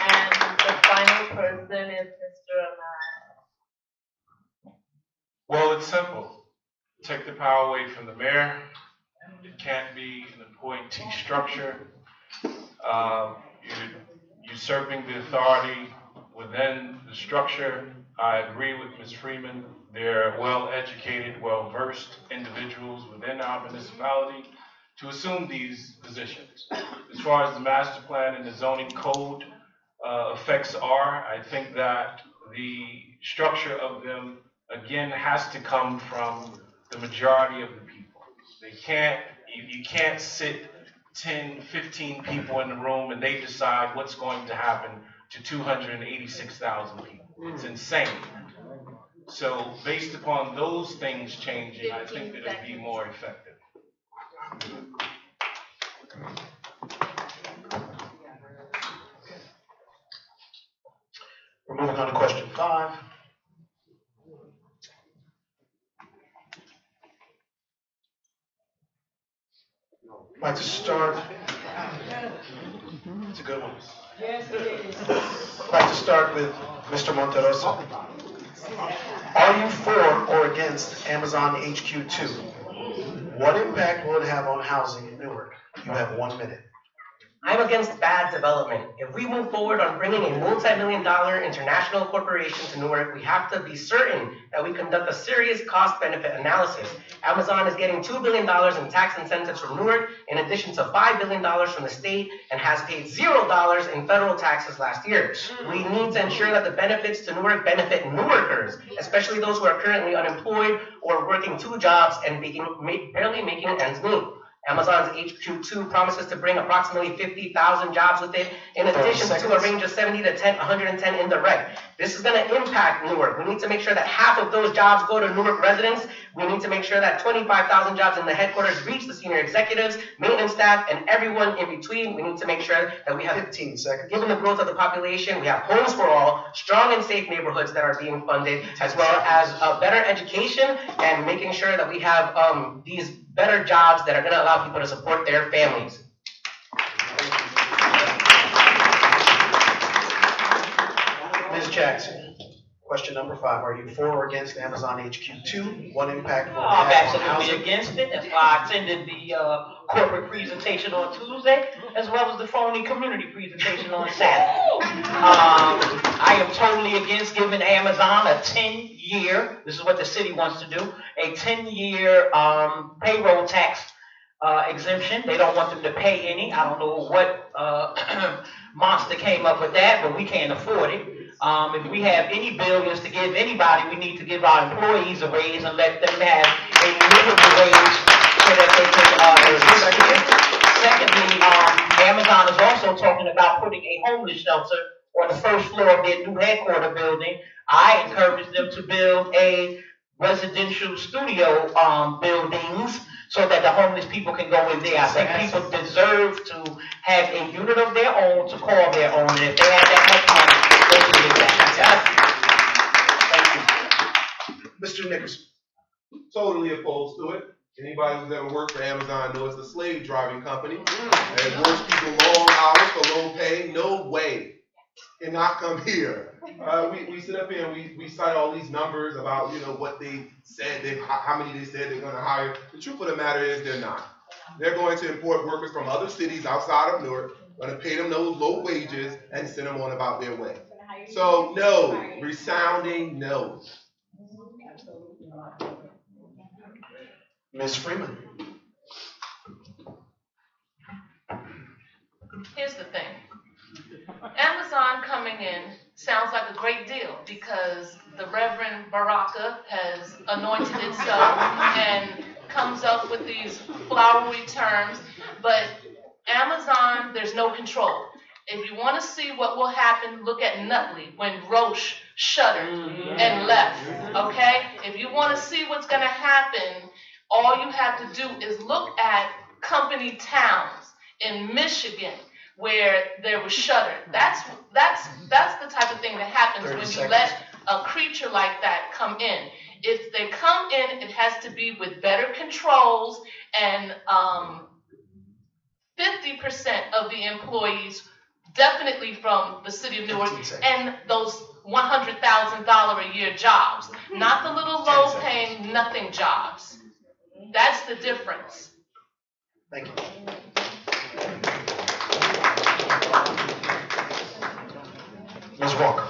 And the final person is Mr. Ahmad. Well, it's simple. Take the power away from the mayor. It can't be an appointee structure. You're usurping the authority within the structure. I agree with Ms. Freeman. They're well-educated, well-versed individuals within our municipality to assume these positions. As far as the master plan and the zoning code effects are, I think that the structure of them, again, has to come from the majority of the people. You can't sit 10, 15 people in the room and they decide what's going to happen to 286,000 people. It's insane. So based upon those things changing, I think that it'll be more effective. We're moving on to question 5. I'd like to start. It's a good one. Yes, it is. I'd like to start with Mr. Monterosa. Are you for or against Amazon HQ2? What impact will it have on housing in Newark? You have 1 minute. I'm against bad development. If we move forward on bringing a multi-million-dollar international corporation to Newark, we have to be certain that we conduct a serious cost-benefit analysis. Amazon is getting $2 billion in tax incentives from Newark, in addition to $5 billion from the state, and has paid $0 in federal taxes last year. We need to ensure that the benefits to Newark benefit Newarkers, especially those who are currently unemployed or working 2 jobs and barely making ends meet. Amazon's HQ2 promises to bring approximately 50,000 jobs with it, in addition to a range of 70 to 110 indirect. This is going to impact Newark. We need to make sure that half of those jobs go to Newark residents. We need to make sure that 25,000 jobs in the headquarters reach the senior executives, maintenance staff, and everyone in between. We need to make sure that we have 15 seconds. Given the growth of the population, we have homes for all, strong and safe neighborhoods that are being funded, as well as better education and making sure that we have these better jobs that are going to allow people to support their families. Ms. Jackson, question number 5. Are you for or against Amazon HQ2? What impact will it I'm have on absolutely housing? against it. That's why I attended the corporate presentation on Tuesday, as well as the phony community presentation on Saturday. I am totally against giving Amazon a 10-year, this is what the city wants to do, a 10-year payroll tax exemption. They don't want them to pay any. I don't know what monster came up with that, but we can't afford it. If we have any billions to give anybody, we need to give our employees a raise and let them have a livable wage so that they can exist. Secondly, Amazon is also talking about putting a homeless shelter on the first floor of their new headquarters building. I encourage them to build a residential studio buildings so that the homeless people can go in there. I think people deserve to have a unit of their own to call their own, and if they have that much money, they can get that. Thank you. Mr. Nickerson. Totally opposed to it. Anybody who's ever worked for Amazon knows it's a slave driving company. And it works people long hours for low pay. No way. Cannot come here. We sit up here and we cite all these numbers about, what they said, how many they said they're going to hire. The truth of the matter is they're not. They're going to import workers from other cities outside of Newark, going to pay them those low wages and send them on about their way. So no, resounding no. Ms. Freeman. Here's the thing. Amazon coming in sounds like a great deal because the Reverend Baraka has anointed it so and comes up with these flowery terms. But Amazon, there's no control. If you want to see what will happen, look at Nutley when Roche shuttered and left, okay? If you want to see what's going to happen, all you have to do is look at company towns in Michigan where there was shuttered. That's the type of thing that happens when you let a creature like that come in. If they come in, it has to be with better controls, and 50% of the employees definitely from the city of Newark, and those $100,000 a year jobs, not the little low-paying nothing jobs. That's the difference. Thank you. Ms. Walker.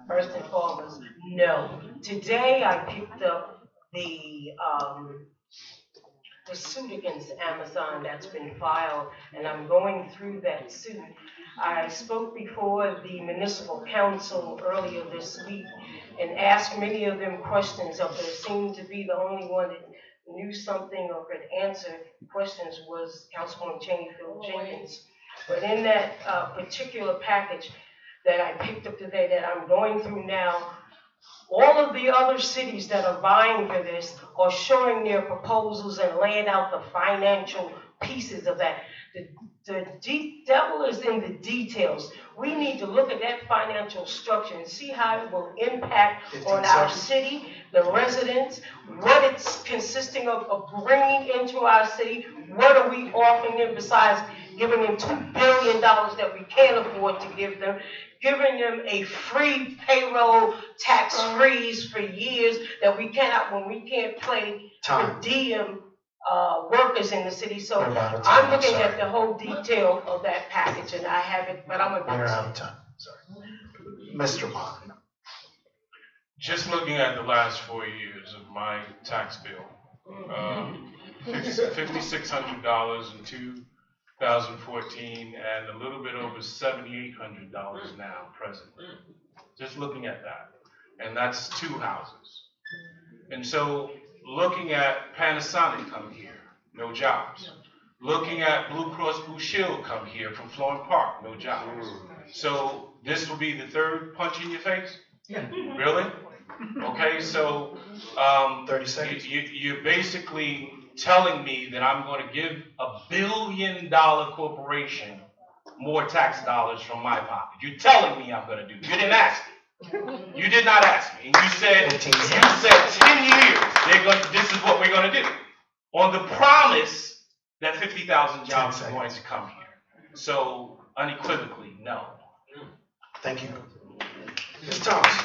First and foremost, no. Today I picked up the suit against Amazon that's been filed, and I'm going through that suit. I spoke before the municipal council earlier this week and asked many of them questions. Of there seemed to be the only one that knew something or could answer questions was Councilwoman Cheneyfield Jenkins. But in that particular package that I picked up today that I'm going through now, all of the other cities that are vying for this are showing their proposals and laying out the financial pieces of that. The devil is in the details. We need to look at that financial structure and see how it will impact on our city, the residents, what it's consisting of bringing into our city. What are we offering them besides giving them $2 billion that we can't afford to give them? Giving them a free payroll tax freeze for years that we cannot, when we can't pay per diem workers in the city. So I'm looking at the whole detail of that package, and I haven't, but I'm We're out of time. Sorry. Mr. Bond. Just looking at the last 4 years of my tax bill, $5,600 in 2014 and a little bit over $7,800 now present. Just looking at that. And that's 2 houses. And so looking at Panasonic come here, no jobs. Looking at Blue Cross Blue Shield come here from Florham Park, no jobs. So this will be the 3rd punch in your face? Yeah. Really? Okay, so 30 seconds. you're basically telling me that I'm going to give $1 billion corporation more tax dollars from my pocket. You're telling me I'm going to do it. You didn't ask me. You did not ask me. And you said 10 years. This is what we're going to do. On the promise that 50,000 jobs are going to come here. So unequivocally, no. Thank you. Ms. Thomas.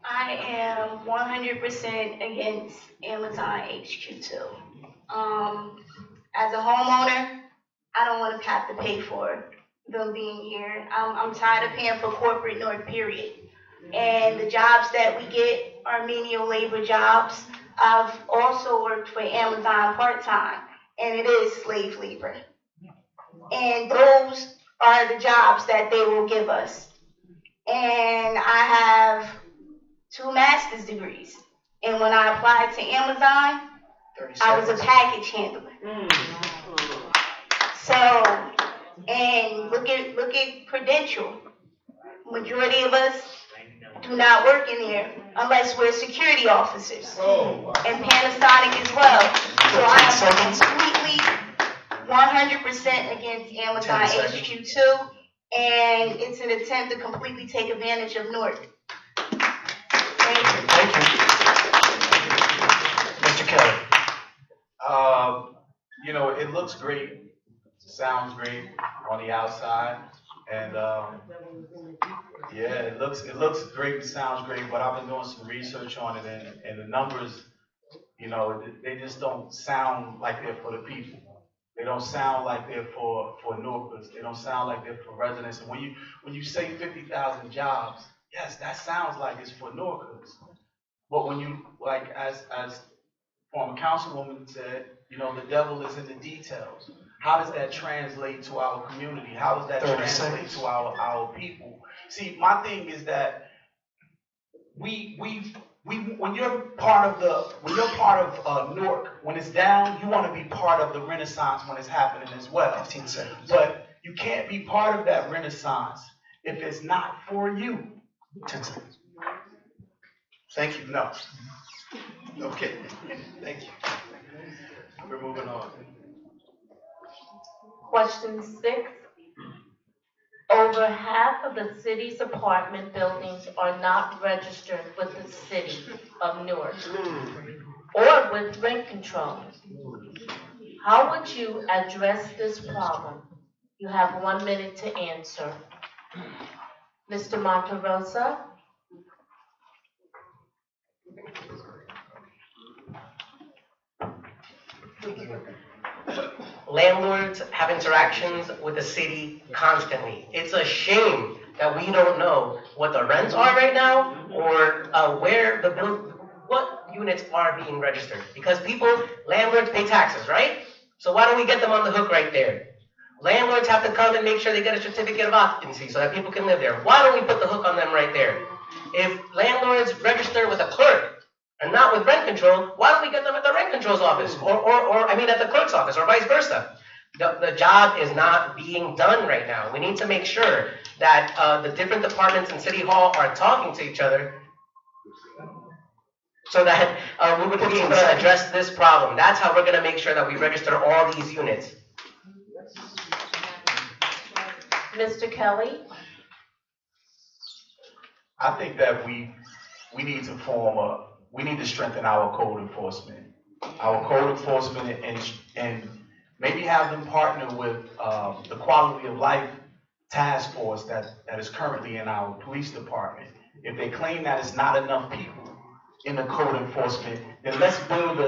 I am 100% against Amazon HQ2. As a homeowner, I don't want to have to pay for them being here. I'm tired of paying for corporate North, period. And the jobs that we get are menial labor jobs. I've also worked for Amazon part-time, and it is slave labor. And those are the jobs that they will give us. And I have 2 master's degrees. And when I applied to Amazon, 30 I was a seconds. package handler. So, and look at Prudential. Majority of us do not work in there unless we're security officers. And Panasonic as well. So I am completely 100% against Amazon 10 seconds. HQ2, and it's an attempt to completely take advantage of Newark. Thank you. Thank you. Mr. Kelly. You know, it looks great, sounds great on the outside, and yeah, it looks great, it sounds great. But I've been doing some research on it, and the numbers, you know, they just don't sound like they're for the people. They don't sound like they're for Newarkers. They don't sound like they're for residents. And when you say 50,000 jobs, yes, that sounds like it's for Newarkers. But when you, like, as former councilwoman said, you know, the devil is in the details. How does that translate to our community? How does that 30 translate seconds. to our people? See, my thing is that we when you're part of Newark, when it's down, you want to be part of the renaissance when it's happening as well. 15 seconds. But you can't be part of that renaissance if it's not for you. 10 seconds. Thank you. No. Okay. Thank you. We're moving on. Question 6. Over half of the city's apartment buildings are not registered with the city of Newark or with rent control. How would you address this problem? You have 1 minute to answer. Mr. Monterosa? Landlords have interactions with the city constantly. It's a shame that we don't know what the rents are right now or where what units are being registered. Because landlords pay taxes, right? So why don't we get them on the hook right there? Landlords have to come and make sure they get a certificate of occupancy so that people can live there. Why don't we put the hook on them right there? If landlords register with a clerk, and not with rent control, why don't we get them at the rent control's office, or at the clerk's office, or vice versa? The job is not being done right now. We need to make sure that the different departments in City Hall are talking to each other so that we would be able to address this problem. That's how we're going to make sure that we register all these units. Mr. Kelly? I think that we need to strengthen our code enforcement. Our code enforcement and maybe have them partner with the quality of life task force that is currently in our police department. If they claim that it's not enough people in the code enforcement, then let's build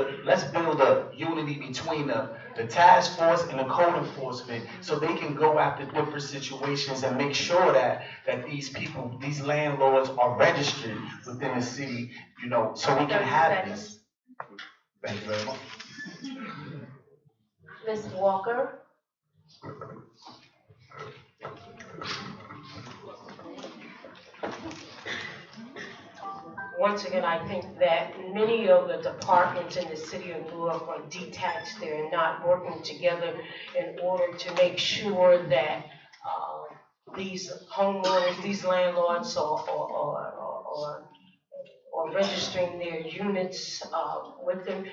a unity between the task force and the code enforcement so they can go after different situations and make sure that these landlords are registered within the city, you know, so we can have this. Thank you very much. Ms. Walker? Once again, I think that many of the departments in the city of Newark are detached. They're not working together in order to make sure that these homeowners, these landlords are registering their units with them.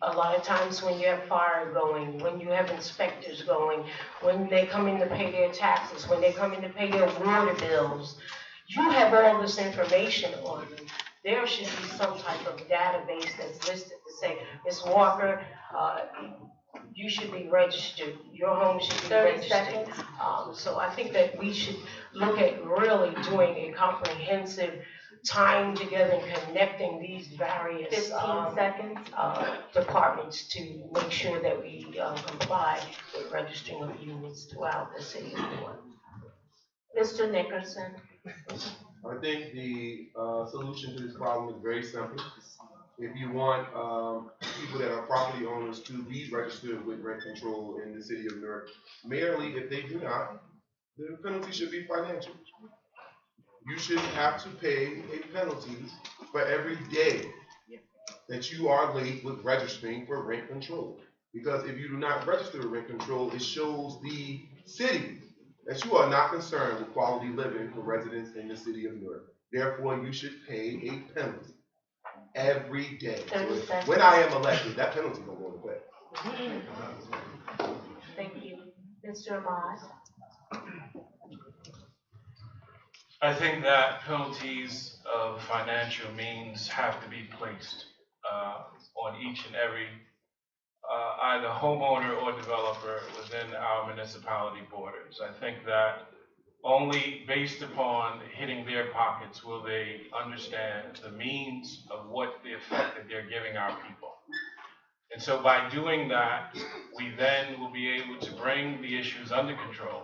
A lot of times when you have fire going, when you have inspectors going, when they come in to pay their taxes, when they come in to pay their water bills, you have all this information on them. There should be some type of database that's listed to say, Ms. Walker, you should be registered. Your home should be 30 registered. seconds. So I think that we should look at really doing a comprehensive tying together and connecting these various 15 seconds. departments to make sure that we comply with registering of units throughout the city of Newark. Mr. Nickerson? I think the solution to this problem is very simple. If you want people that are property owners to be registered with rent control in the city of Newark, merely if they do not, the penalty should be financial. You should have to pay a penalty for every day that you are late with registering for rent control. Because if you do not register for rent control, it shows the city that you are not concerned with quality living for residents in the city of Newark. Therefore, you should pay a penalty every day. So 30 seconds. when I am elected, that penalty will go into effect. Thank you. Mr. Ahmad? I think that penalties of financial means have to be placed on each and every either homeowner or developer within our municipality borders. I think that only based upon hitting their pockets will they understand the means of what the effect that they're giving our people. And so by doing that, we then will be able to bring the issues under control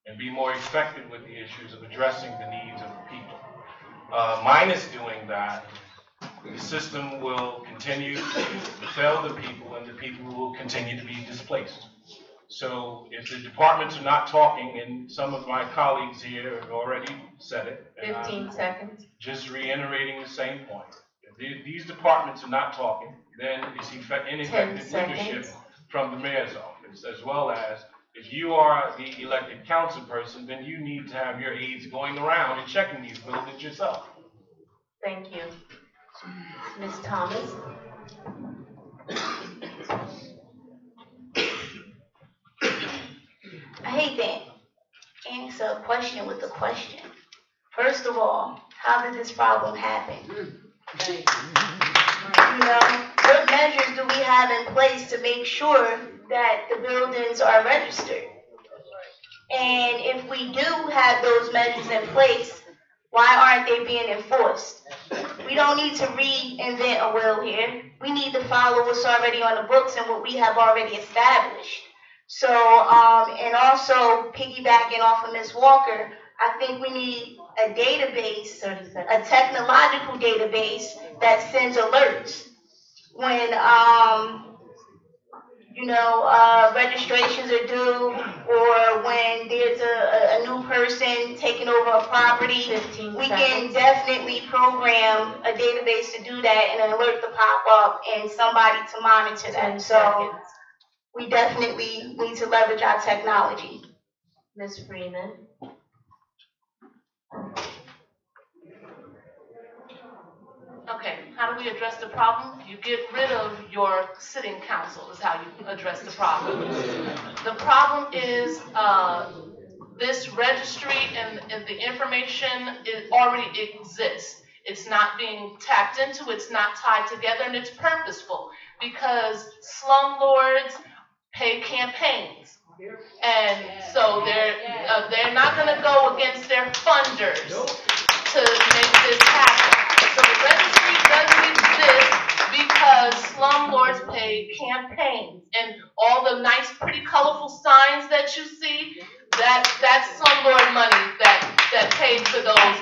and be more effective with the issues of addressing the needs of the people. Minus doing that, the system will continue to fail the people and the people will continue to be displaced. So if the departments are not talking, and some of my colleagues here have already said it, and 15 seconds. just reiterating the same point. If these departments are not talking, then it's ineffective 10 leadership seconds. from the mayor's office, as well as if you are the elected council person, then you need to have your aides going around and checking these buildings yourself. Thank you. Ms. Thomas? I hate that. Answer a question with a question. First of all, how did this problem happen? You know, what measures do we have in place to make sure that the buildings are registered? And if we do have those measures in place, why aren't they being enforced? We don't need to reinvent a wheel here. We need to follow what's already on the books and what we have already established. So, and also piggybacking off of Ms. Walker, I think we need a database, a technological database that sends alerts when, registrations are due, or when there's a new person taking over a property. 15 We seconds. can definitely program a database to do that and an alert to pop up and somebody to monitor 10 that. So seconds. we definitely need to leverage our technology. Ms. Freeman? Okay, how do we address the problem? You get rid of your sitting council is how you address the problem. The problem is this registry and the information already exists. It's not being tapped into, it's not tied together, and it's purposeful because slumlords pay campaigns. And so they're not going to go against their funders to make this happen. So the registry doesn't exist because slumlords pay campaigns, and all the nice, pretty, colorful signs that you see, that's slumlord money that paid for those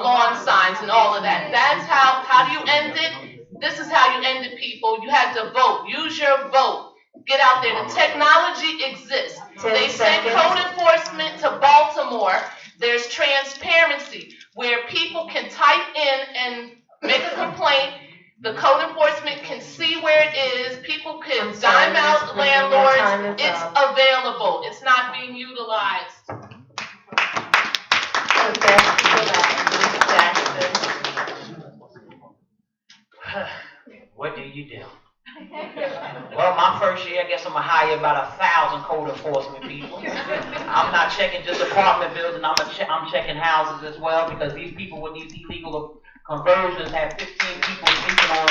lawn signs and all of that. That's how do you end it? This is how you end it, people. You had to vote. Use your vote. Get out there. The technology exists. 10 They sent seconds. code enforcement to Baltimore. There's transparency where people can type in and make a complaint. The code enforcement can see where it is. People can I'm sorry, dime out Ms. Freeman, your time landlords. is It's up. available. It's not being utilized. The best for that. Ms. Jackson? What do you do? Well, my first year, I guess I'm gonna hire about 1,000 code enforcement people. I'm not checking just apartment buildings, I'm checking houses as well, because these people with these illegal conversions have 15 people sleeping on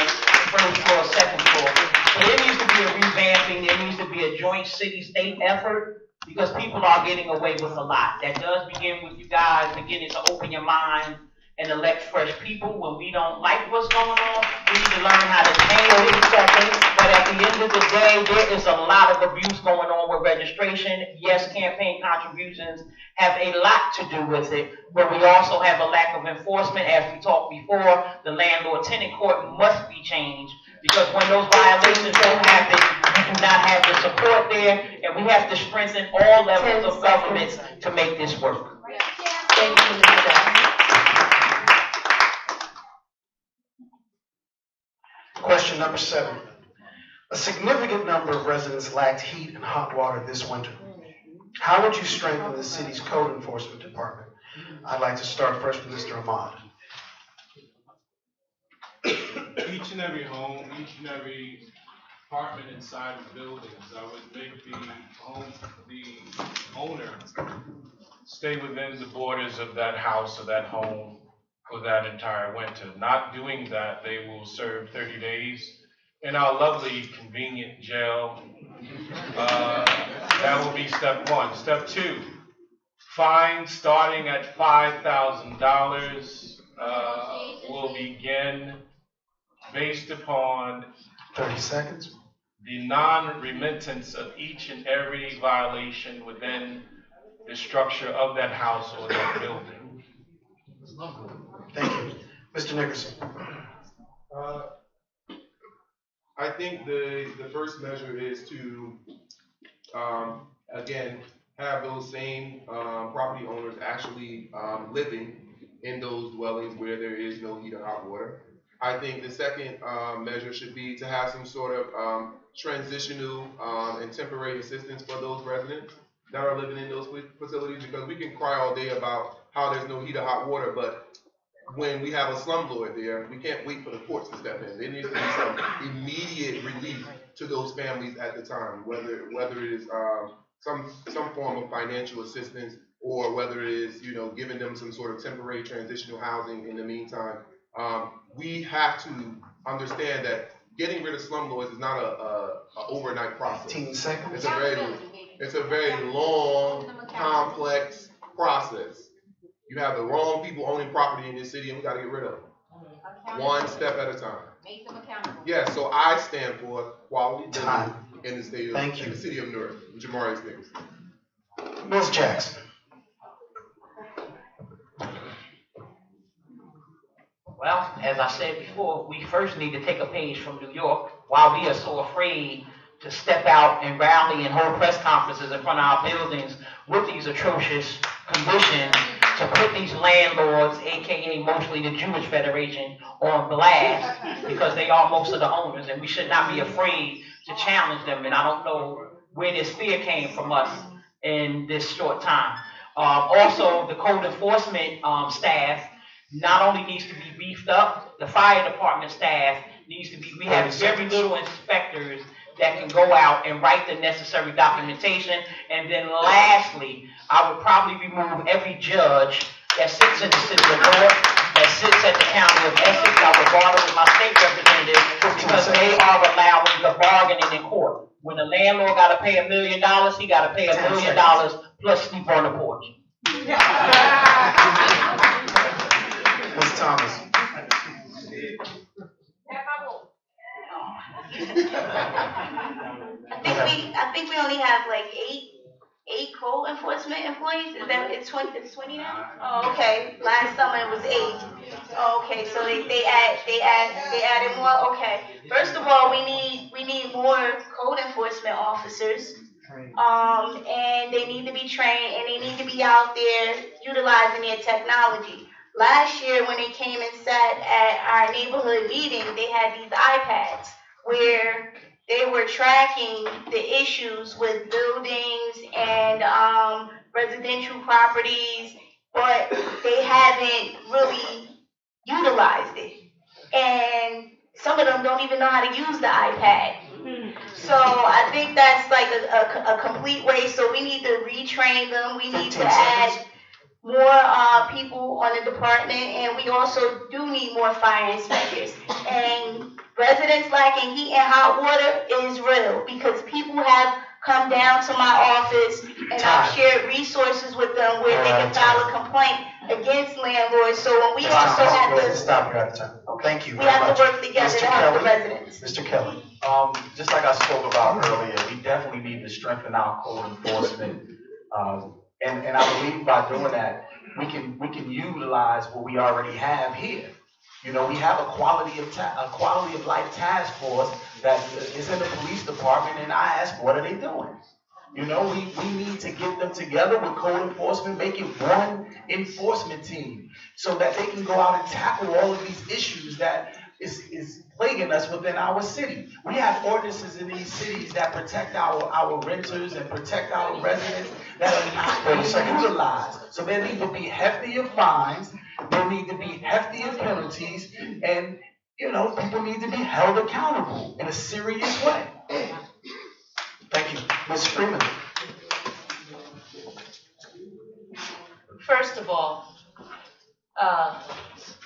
first floor, second floor. So there needs to be a revamping, there needs to be a joint city-state effort, because people are getting away with a lot. That does begin with you guys beginning to open your mind and elect fresh people. When we don't like what's going on, we need to learn how to change it. But at the end of the day, there is a lot of abuse going on with registration. Yes, campaign contributions have a lot to do with it, but we also have a lack of enforcement. As we talked before, the landlord-tenant court must be changed, because when those violations do happen, you do not have the support there, and we have to strengthen all levels of government to make this work. Thank you, Ms. Jackson. Question number 7. A significant number of residents lacked heat and hot water this winter. How would you strengthen the city's code enforcement department? I'd like to start first with Mr. Ahmad. Each and every home, each and every apartment inside the buildings, I would make the owner stay within the borders of that house or that home for that entire winter. Not doing that, they will serve 30 days in our lovely convenient jail. That will be step 1. Step 2, fine starting at $5,000 will begin based upon 30 seconds. The non-remittance of each and every violation within the structure of that house or that building. Thank you. Mr. Nickerson. I think the first measure is to, again, have those same property owners actually living in those dwellings where there is no heat or hot water. I think the second measure should be to have some sort of transitional and temporary assistance for those residents that are living in those facilities, because we can cry all day about how there's no heat or hot water, but when we have a slumlord there, we can't wait for the courts to step in. There needs to be some immediate relief to those families at the time, whether it is some form of financial assistance, or whether it is, giving them some sort of temporary transitional housing in the meantime. We have to understand that getting rid of slumlords is not a overnight process. 15 seconds. It's a very long, complex process. You have the wrong people owning property in this city, and we got to get rid of them. One step at a time. Make them accountable. Yeah, so I stand for quality living in the state of Thank you. the city of Newark. Jamari Nickerson. Ms. Jackson. Well, as I said before, we first need to take a page from New York. While we are so afraid to step out and rally and hold press conferences in front of our buildings with these atrocious conditions, to put these landlords, aka mostly the Jewish Federation, on blast, because they are most of the owners, and we should not be afraid to challenge them. And I don't know where this fear came from us in this short time. Also, the code enforcement staff not only needs to be beefed up, the fire department staff needs to be, we have very little inspectors that can go out and write the necessary documentation. And then lastly, I would probably remove every judge that sits in the city of Newark, that sits at the county of Essex. I would bother with my state representative, because they are allowing the bargaining in court. When the landlord got to pay $1 million, he got to pay $1 million plus sleep on the porch. Ms. Thomas. I think we only have like eight code enforcement employees. Is that it's 20 now? Oh, okay. Last summer it was 8. Oh, okay, so they added more. Okay. First of all, we need more code enforcement officers. And they need to be trained, and they need to be out there utilizing their technology. Last year, when they came and sat at our neighborhood meeting, they had these iPads where they were tracking the issues with buildings and residential properties, but they haven't really utilized it. And some of them don't even know how to use the iPad. So I think that's like a complete waste. So we need to retrain them. We need to add more people on the department, and we also do need more fire inspectors. And residents lacking heat and hot water is real, because people have come down to my office and I've shared resources with them where they can file a complaint against landlords. So when we also have to stop here at the time. Thank you. We have to work together to help the residents. Mr. Kelly. Just like I spoke about earlier, we definitely need to strengthen our code enforcement. And I believe by doing that, we can utilize what we already have here. We have a quality of life task force that is in the police department, and I ask, what are they doing? We need to get them together with code enforcement, make it one enforcement team, so that they can go out and tackle all of these issues that is plaguing us within our city. We have ordinances in these cities that protect our renters and protect our residents that are not being utilized. So there need to be heftier fines, there need to be heftier penalties, and people need to be held accountable in a serious way. Thank you. Ms. Freeman. First of all,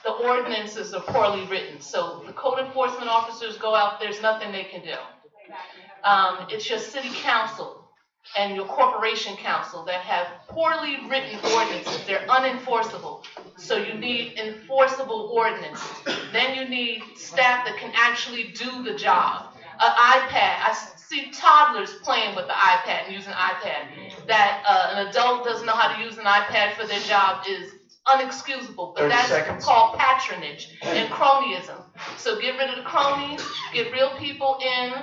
the ordinances are poorly written, so the code enforcement officers go out, there's nothing they can do. It's your city council and your corporation council that have poorly written ordinances. They're unenforceable. So you need enforceable ordinances. Then you need staff that can actually do the job. An iPad, I see toddlers playing with the iPad and using iPad. That an adult doesn't know how to use an iPad for their job is unexcusable, but that's called patronage and cronyism. So get rid of the cronies, get real people in,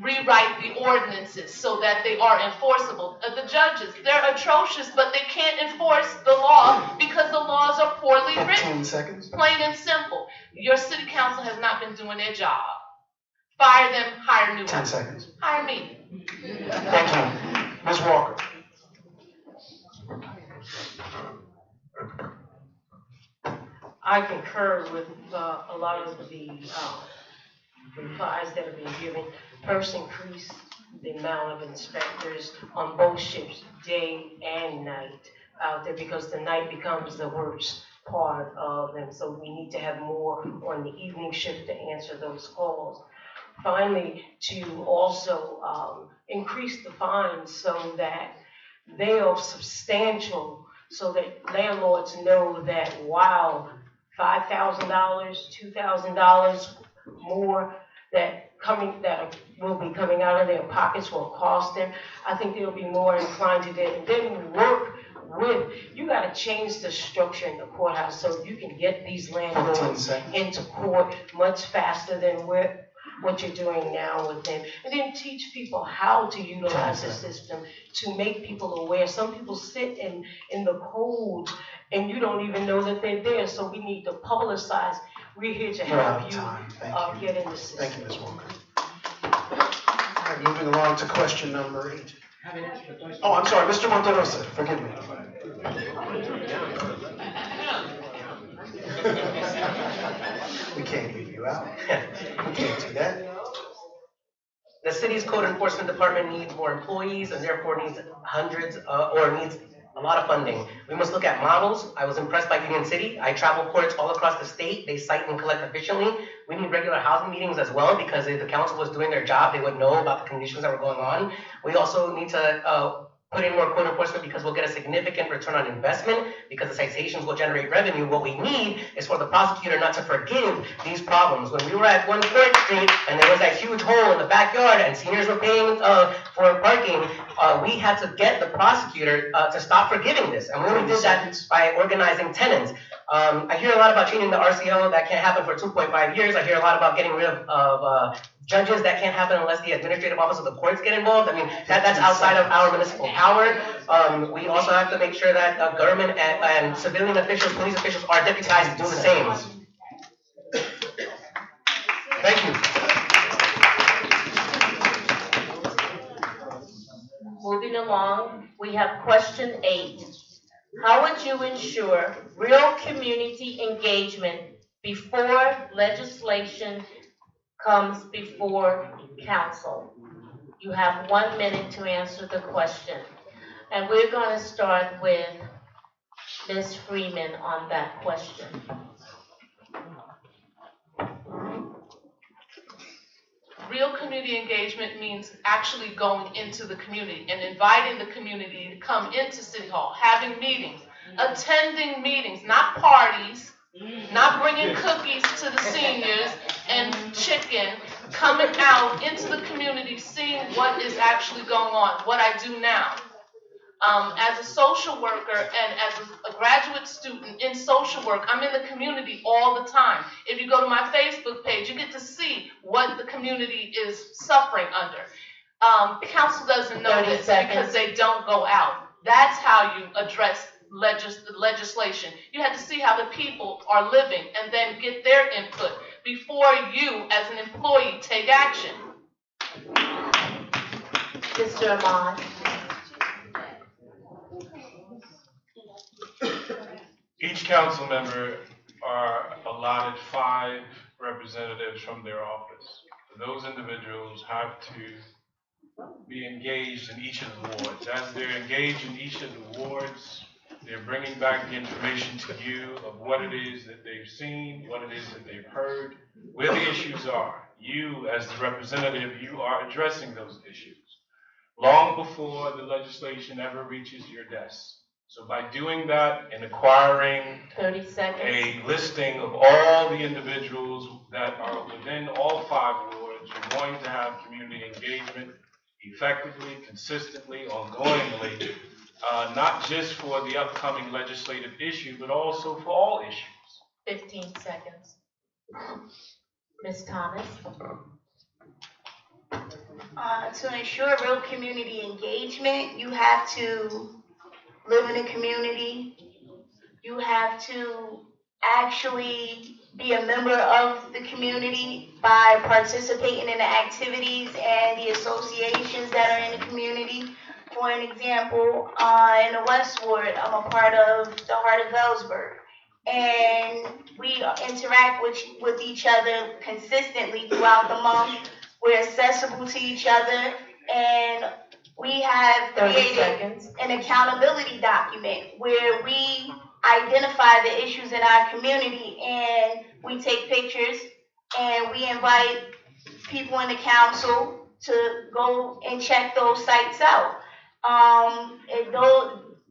rewrite the ordinances so that they are enforceable. The judges, they're atrocious, but they can't enforce the law because the laws are poorly written. 15 seconds. Plain and simple. Your city council has not been doing their job. Fire them, hire new ones. 10 seconds. Hire me. Thank you. Ms. Walker. I concur with a lot of the replies that have been given. First, increase the amount of inspectors on both shifts, day and night, out there, because the night becomes the worst part of them. So we need to have more on the evening shift to answer those calls. Finally, to also increase the fines so that they are substantial, so that landlords know that, wow, $5,000, $2,000 more that will be coming out of their pockets will cost them. I think they'll be more inclined to that. And then work with, you got to change the structure in the courthouse so you can get these landlords into court much faster than what you're doing now with them. And then teach people how to utilize the system to make people aware. Some people sit in the cold and you don't even know that they're there. So we need to publicize. We're here to help you get in the system. Thank you, Ms. Walker. All right, moving along to question number 8. Oh, I'm sorry, Mr. Monterosa, forgive me. We can't leave you out. We can't do that. The city's code enforcement department needs more employees and therefore needs needs a lot of funding. We must look at models. I was impressed by Union City. I travel courts all across the state. They cite and collect efficiently. We need regular housing meetings as well, because if the council was doing their job, they would know about the conditions that were going on. We also need to put in more code enforcement because we'll get a significant return on investment, because the citations will generate revenue. What we need is for the prosecutor not to forgive these problems. When we were at 1 Court Street and there was that huge hole in the backyard and seniors were paying for parking, we had to get the prosecutor to stop forgiving this. And we only did that by organizing tenants. I hear a lot about changing the RCO. That can't happen for 2.5 years. I hear a lot about getting rid of judges. That can't happen unless the administrative office of the courts get involved. I mean, that's outside of our municipal power. We also have to make sure that government and civilian officials, police officials are deputized to do the same. Thank you. Moving along, we have question 8. How would you ensure real community engagement before legislation comes before council? You have 1 minute to answer the question. And we're going to start with Ms. Freeman on that question. Real community engagement means actually going into the community and inviting the community to come into City Hall, having meetings, attending meetings, not parties, not bringing cookies to the seniors and chicken, coming out into the community, seeing what is actually going on, what I do now. As a social worker and as a graduate student in social work, I'm in the community all the time. If you go to my Facebook page, you get to see what the community is suffering under. Council doesn't know this because they don't go out. That's how you address legislation. You had to see how the people are living and then get their input before you, as an employee, take action. Mr. Ahmad. Each council member are allotted 5 representatives from their office. Those individuals have to be engaged in each of the wards. As they're engaged in each of the wards, they're bringing back the information to you of what it is that they've seen, what it is that they've heard, where the issues are. You, as the representative, you are addressing those issues long before the legislation ever reaches your desk. So by doing that and acquiring 30 seconds. a listing of all the individuals that are within all 5 wards, you're going to have community engagement effectively, consistently, ongoingly, not just for the upcoming legislative issue, but also for all issues. 15 seconds. Ms. Thomas. To ensure real community engagement, you have to live in a community. You have to actually be a member of the community by participating in the activities and the associations that are in the community. For an example, in the West Ward, I'm a part of the Heart of Ellsberg, and we interact with each other consistently throughout the month. We're accessible to each other, and we have created an accountability document where we identify the issues in our community, and we take pictures, and we invite people in the council to go and check those sites out.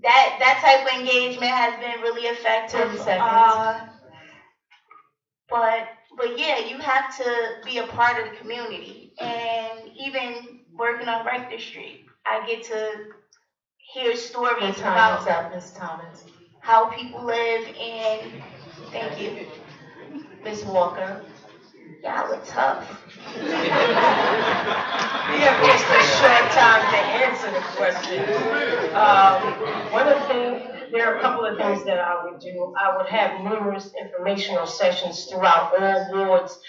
That type of engagement has been really effective. 10 seconds. But yeah, you have to be a part of the community. And even working on Rector Street, I get to hear stories about Ms. Thomas. how people live, and thank you. Ms. Walker. Y'all are tough. We have just a short time to answer the question. One of the things, there are a couple of things that I would do. I would have numerous informational sessions throughout all wards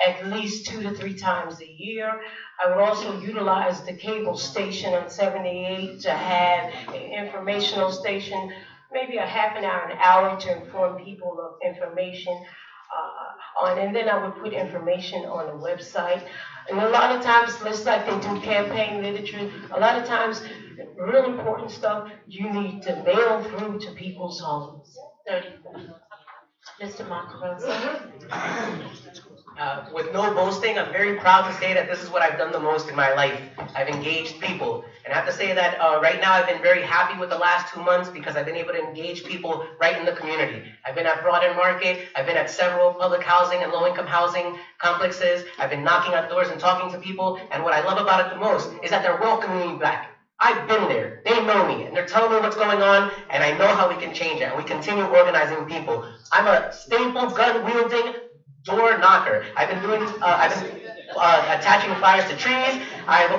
at least 2 to 3 times a year. I would also utilize the cable station on 78 to have an informational station, maybe a half an hour to inform people of information. And then I would put information on the website. And a lot of times, just like they do campaign literature, a lot of times, real important stuff you need to mail through to people's homes. 30 seconds. Mr. Monterosa. With no boasting, I'm very proud to say that this is what I've done the most in my life. I've engaged people. And I have to say that right now I've been very happy with the last 2 months because I've been able to engage people right in the community. I've been at Broaden Market. I've been at several public housing and low-income housing complexes. I've been knocking on doors and talking to people. And what I love about it the most is that they're welcoming me back. I've been there. They know me, and they're telling me what's going on, and I know how we can change it. And we continue organizing people. I'm a staple gun-wielding door knocker. I've been attaching flyers to trees. I've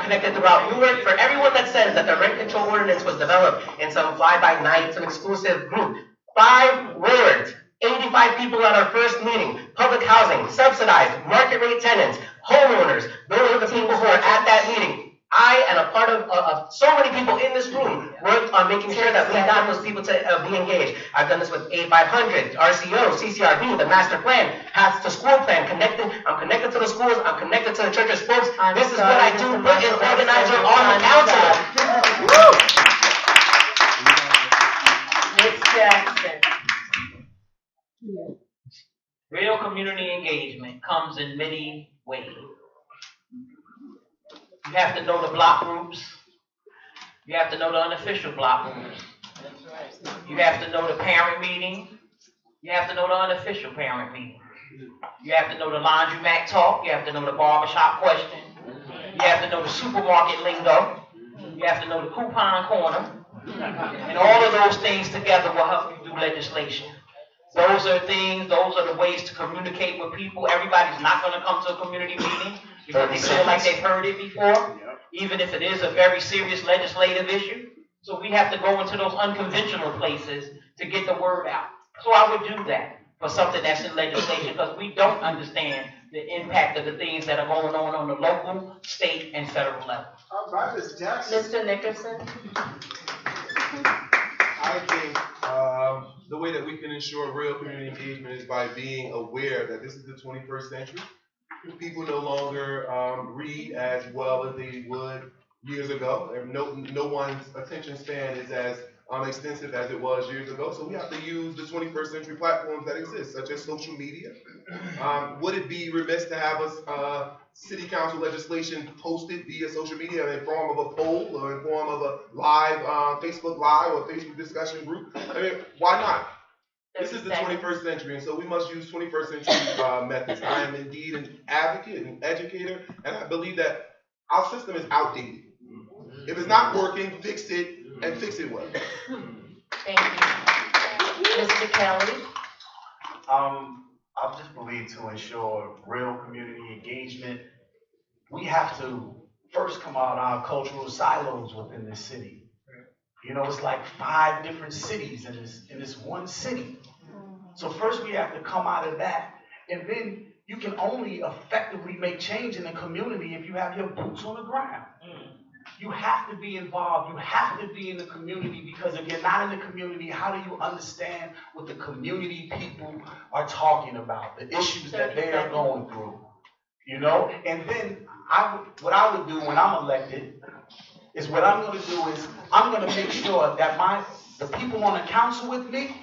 connected throughout Newark. For everyone that says that the rent control ordinance was developed in some fly-by-night, some exclusive group, 5 words, 85 people at our first meeting, public housing, subsidized, market rate tenants, homeowners. Those are the people who are at that meeting. I and a part of so many people in this room worked on making sure that we got those people to be engaged. I've done this with A500, RCO, CCRB, the master plan, path to school plan, I'm connected to the schools, I'm connected to the church's spokes. This is what I do, put an organizer on the council. Ms. Jackson. Real community engagement comes in many ways. You have to know the block groups. You have to know the unofficial block groups. You have to know the parent meeting. You have to know the unofficial parent meeting. You have to know the laundromat talk. You have to know the barbershop question. You have to know the supermarket lingo. You have to know the coupon corner. And all of those things together will help you do legislation. Those are the ways to communicate with people. Everybody's not going to come to a community meeting because they feel like they've heard it before, even if it is a very serious legislative issue. So we have to go into those unconventional places to get the word out. So I would do that for something that's in legislation, because we don't understand the impact of the things that are going on the local, state, and federal level. All right, Ms. Jackson. Mr. Nickerson? I think the way that we can ensure real community engagement is by being aware that this is the 21st century. People no longer read as well as they would years ago. And no one's attention span is as extensive as it was years ago. So we have to use the 21st century platforms that exist, such as social media. Would it be remiss to have us city council legislation posted via social media in form of a poll or in form of a live Facebook Live or Facebook discussion group? I mean, why not? This is the 21st century, and so we must use 21st century methods. I am indeed an advocate, an educator, and I believe that our system is outdated. If it's not working, fix it, and fix it well. Thank you. Mr. Kelly? I just believe to ensure real community engagement, we have to first come out of our cultural silos within this city. You know, it's like 5 different cities in this one city. So first we have to come out of that, and then you can only effectively make change in the community if you have your boots on the ground. You have to be involved. You have to be in the community, because if you're not in the community, how do you understand what the community people are talking about, the issues that they are going through? You know, and then what I would do when I'm elected is what I'm going to do is I'm going to make sure that the people on the council with me,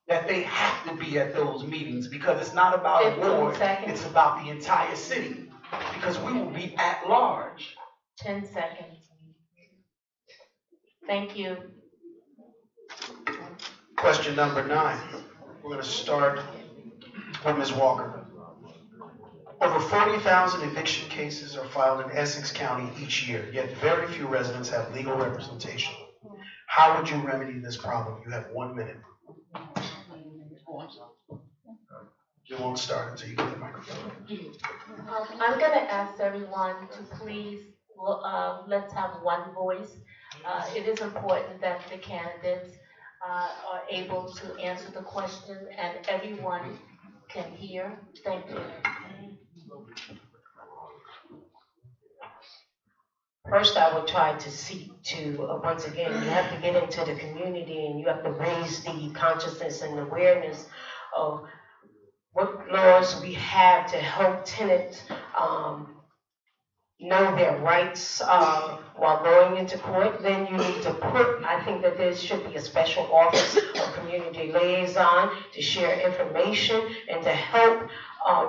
that they have to be at those meetings, because it's not about a ward, it's about the entire city, because we will be at large. 10 seconds. Thank you. Question number 9. We're going to start with Ms. Walker. Over 40,000 eviction cases are filed in Essex County each year, yet very few residents have legal representation. How would you remedy this problem? You have 1 minute. You won't start until you get the microphone. I'm going to ask everyone to please, let's have one voice. It is important that the candidates are able to answer the question and everyone can hear. Thank you. First, I would try to seek to, once again, you have to get into the community and you have to raise the consciousness and awareness of what laws we have to help tenants know their rights while going into court. Then you need to I think that there should be a special office of community liaison to share information and to help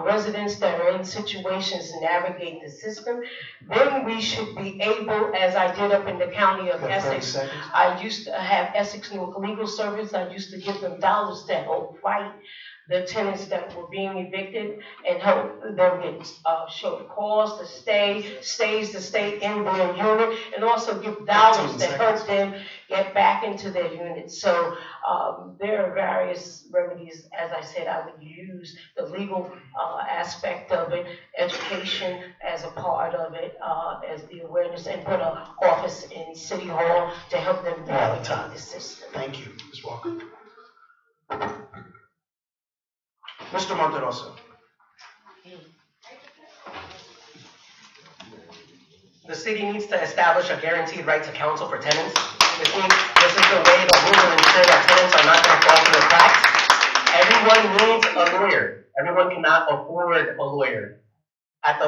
residents that are in situations navigate the system. Then we should be able, as I did up in the county of Essex, I used to have Essex Newark Legal Service. I used to give them dollars to help fight the tenants that were being evicted and help them get short cause to stays to stay in their unit, and also give dollars to help them get back into their units. So there are various remedies. As I said, I would use the legal aspect of it, education as a part of it, as the awareness, and put an office in City Hall to help them navigate the system. Thank you, Ms. Walker. Mr. Monterosso. The city needs to establish a guaranteed right to counsel for tenants. This is the way that we will ensure that tenants are not going to fall through the cracks. Everyone needs a lawyer. Everyone cannot afford a lawyer. At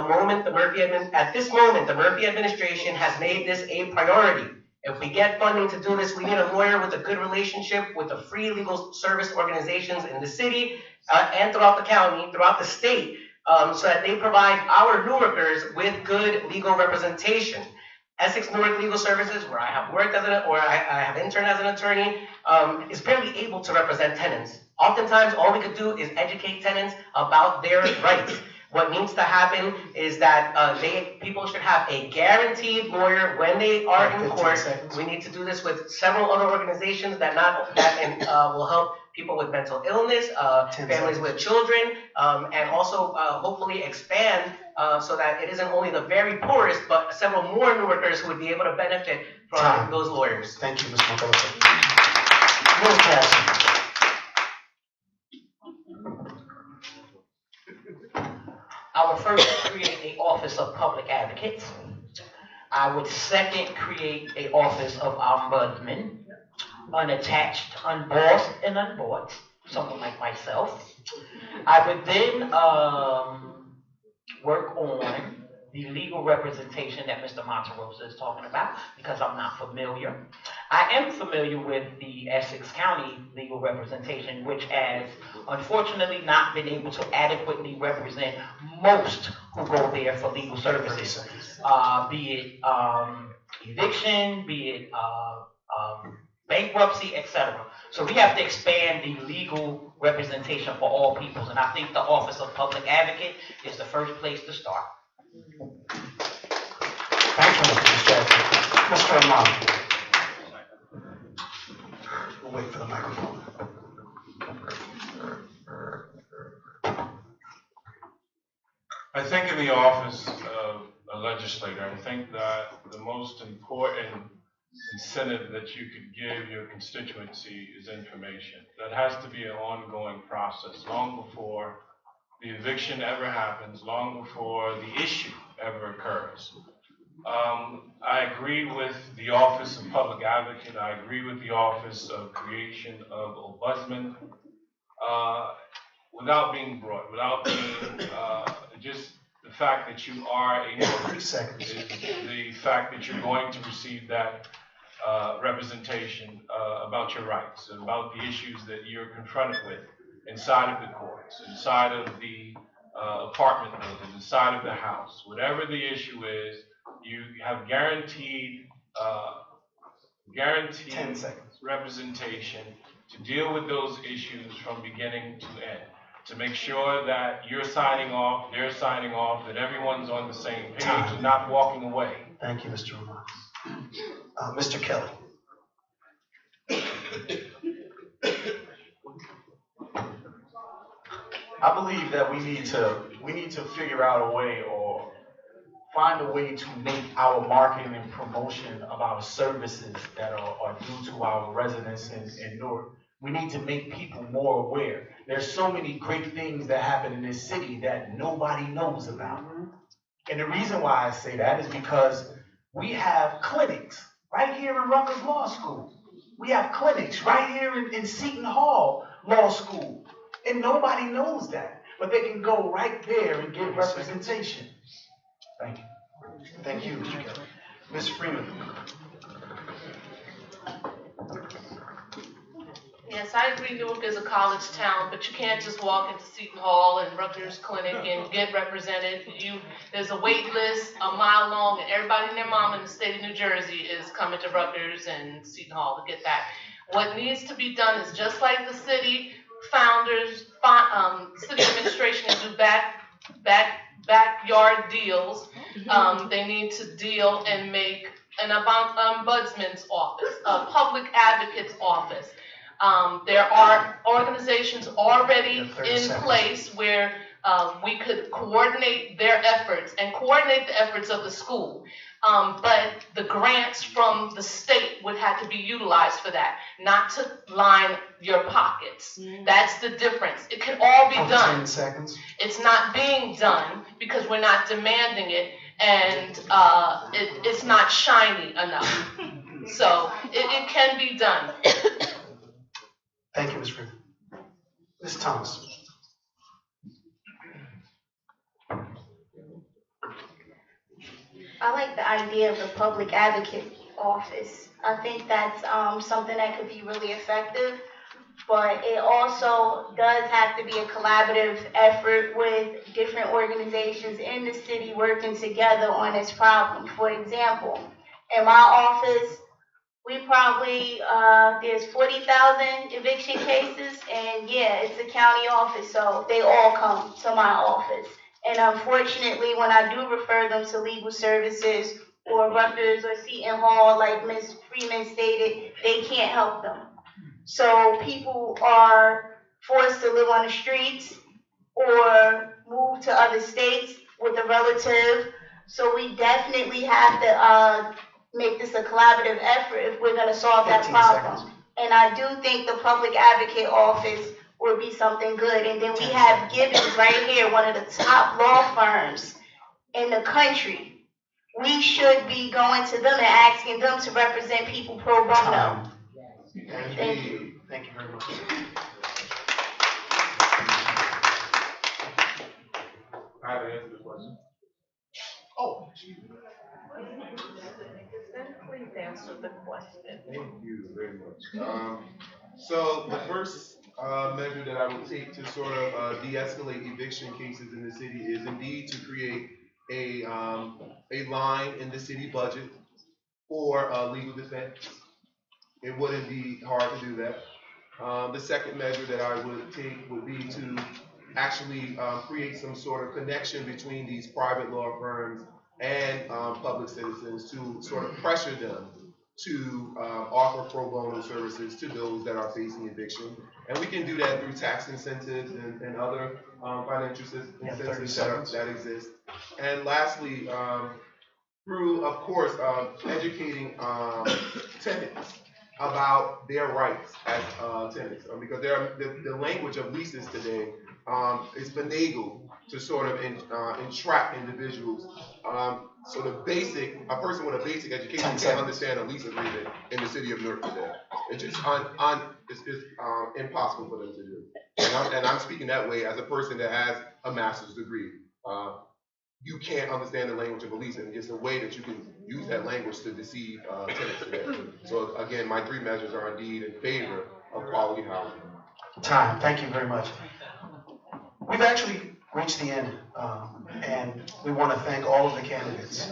this moment, the Murphy administration has made this a priority. If we get funding to do this, we need a lawyer with a good relationship with the free legal service organizations in the city and throughout the county, throughout the state, so that they provide our Newarkers with good legal representation. Essex Newark Legal Services, where I have worked I have interned as an attorney, is barely able to represent tenants. Oftentimes, all we could do is educate tenants about their rights. What needs to happen is that people should have a guaranteed lawyer when they are in court. We need to do this with several other organizations that will help people with mental illness, families with children, and also hopefully expand so that it isn't only the very poorest, but several more Newarkers who would be able to benefit from Time. those lawyers. Thank you, Ms. Monterosa. Ms. Jackson. I would first create a office of public advocates. I would second create a office of ombudsman, unattached, unbossed, and unbought, someone like myself. I would then work on the legal representation that Mr. Monterosa is talking about, because I'm not familiar. I am familiar with the Essex County legal representation, which has unfortunately not been able to adequately represent most who go there for legal services, be it eviction, be it bankruptcy, etc. So we have to expand the legal representation for all peoples, and I think the Office of Public Advocate is the first place to start. Thank you, Mr. Jackson. Mr. Amon. We'll wait for the microphone. I think in the office of a legislator, I think that the most important incentive that you could give your constituency is information. That has to be an ongoing process, long before the eviction ever happens, long before the issue ever occurs. I agree with the Office of Public Advocate. I agree with the Office of Creation of Ombudsman. Without being broad, without being just the fact that you are a 3 seconds. the fact that you're going to receive that representation about your rights, about the issues that you're confronted with inside of the courts, inside of the apartment buildings, inside of the house. Whatever the issue is, you have guaranteed 10 seconds. representation to deal with those issues from beginning to end, to make sure that you're signing off, they're signing off, that everyone's on the same page and not walking away. Thank you, Mr. Amon. Mr. Kelly. I believe that we need to figure out a way or find a way to make our marketing and promotion of our services that are due to our residents in Newark. We need to make people more aware. There's so many great things that happen in this city that nobody knows about. And the reason why I say that is because we have clinics right here in Rutgers Law School. We have clinics right here in Seton Hall Law School. And nobody knows that. But they can go right there and get representation. Thank you. Thank you, Mr. Kelly. Ms. Freeman. Yes, I agree Newark is a college town, but you can't just walk into Seton Hall and Rutgers Clinic and get represented. There's a wait list a mile long, and everybody and their mom in the state of New Jersey is coming to Rutgers and Seton Hall to get that. What needs to be done is just like the city founders, city administration can do backyard deals. They need to deal and make an ombudsman's office, a public advocate's office. There are organizations already in place where we could coordinate their efforts and coordinate the efforts of the school. But the grants from the state would have to be utilized for that, not to line your pockets. That's the difference. It can all be done. 10 seconds. It's not being done because we're not demanding it, and it's not shiny enough. So it can be done. Thank you, Ms. Freeman. Ms. Thomas. I like the idea of the public advocate office. I think that's something that could be really effective, but it also does have to be a collaborative effort with different organizations in the city working together on this problem. For example, in my office, we probably, there's 40,000 eviction cases, and yeah, it's a county office, so they all come to my office. And unfortunately, when I do refer them to legal services or Rutgers or Seton Hall, like Ms. Freeman stated, they can't help them. So people are forced to live on the streets or move to other states with a relative. So we definitely have to make this a collaborative effort if we're gonna solve that 15 problem. seconds. And I do think the public advocate office would be something good. And then we have Gibbons right here, one of the top law firms in the country. We should be going to them and asking them to represent people pro bono. Time. Thank you. Thank you very much. I have to answer the question. Oh. Please answer the question. Thank you very much. So the first measure that I would take to sort of de-escalate eviction cases in the city is indeed to create a line in the city budget for legal defense. It wouldn't be hard to do that. The second measure that I would take would be to actually create some sort of connection between these private law firms and public citizens to sort of pressure them to offer pro bono services to those that are facing eviction. And we can do that through tax incentives and other financial incentives that exist. And lastly, through, of course, educating tenants about their rights as tenants. Because the language of leases today is finagled to sort of entrap individuals. So a person with a basic education can't understand a lease agreement in the city of Newark today. It's just impossible for them to do. And I'm speaking that way as a person that has a master's degree. You can't understand the language of a lease, and it's a way that you can use that language to deceive tenants today. So again, my three measures are indeed in favor of quality housing. Time. Thank you very much. We've actually reached the end, and we want to thank all of the candidates.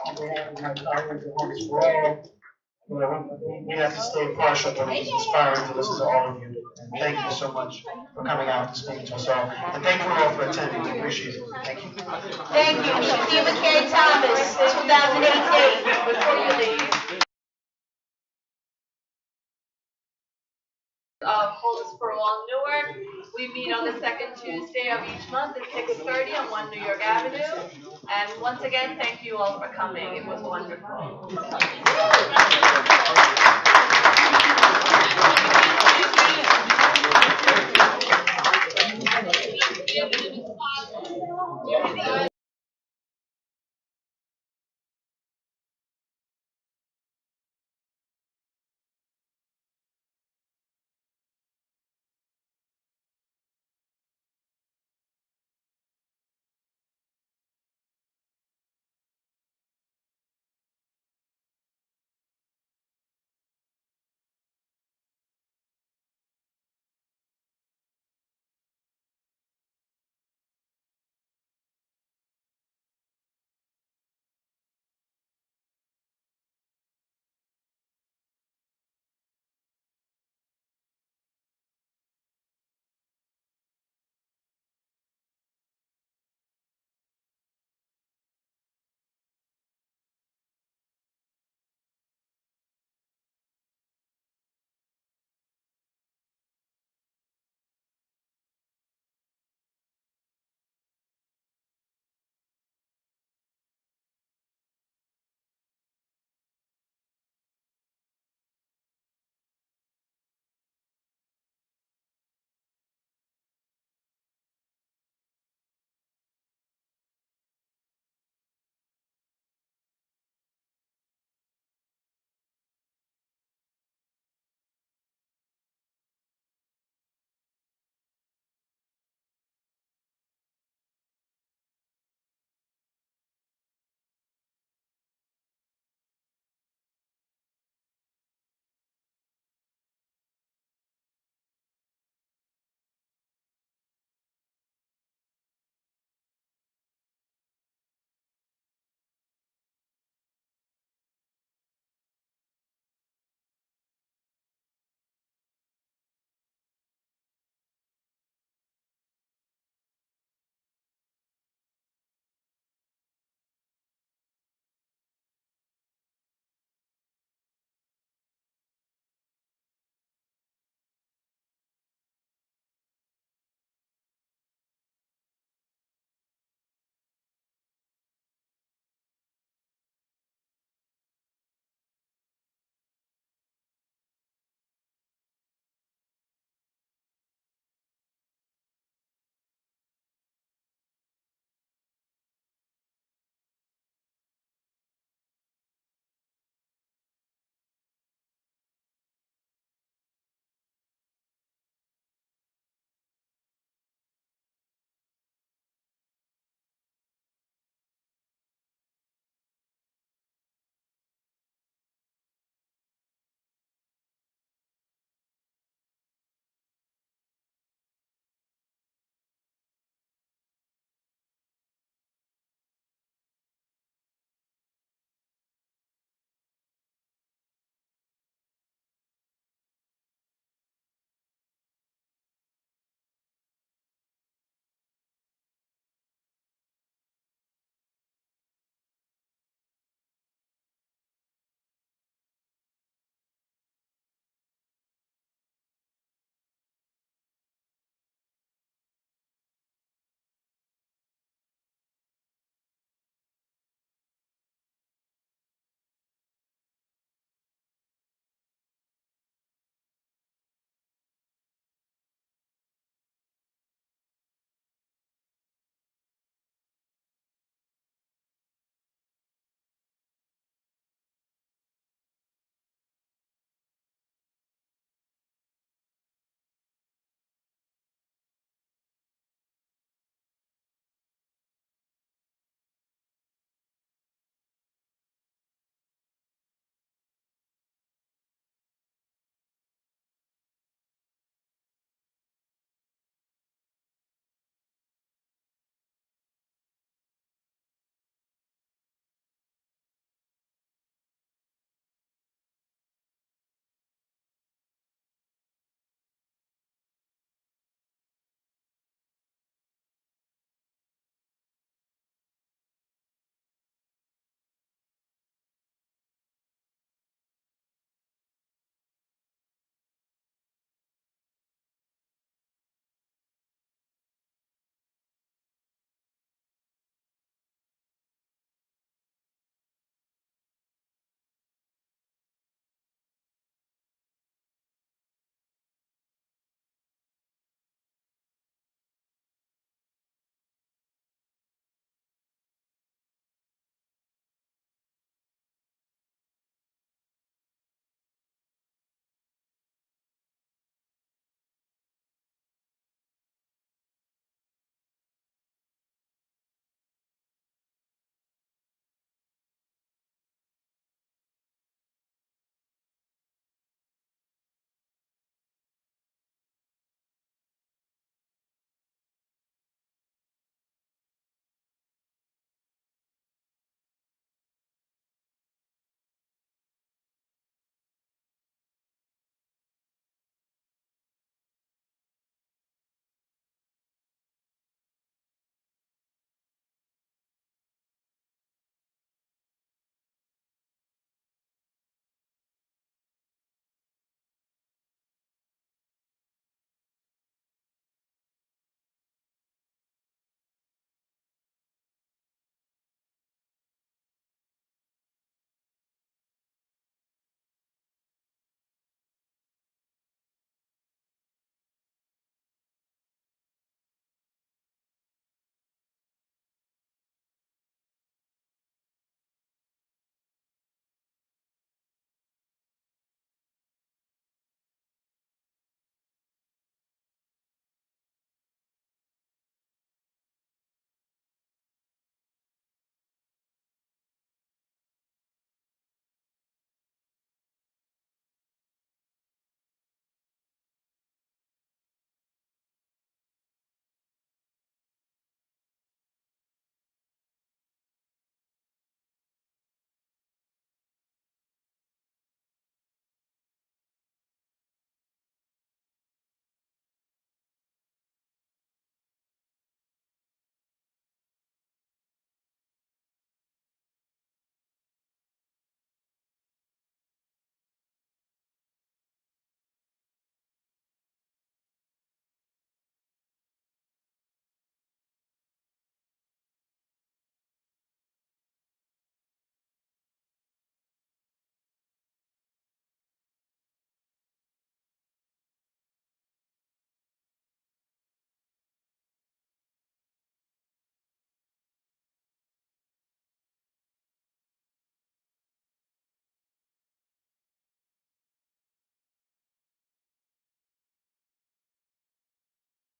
On behalf of my colleagues and homies, we have to stay partial, but it's inspiring to listen to all of you. And thank you so much for coming out and speaking to us all. And thank you all for attending. We appreciate it. Thank you. Thank you, Shakima K. Thomas, 2018. Before you leave, Coldest for All Newark. We meet on the second Tuesday of each month at 6:30 on 1 New York Avenue. And once again, thank you all for coming. It was wonderful.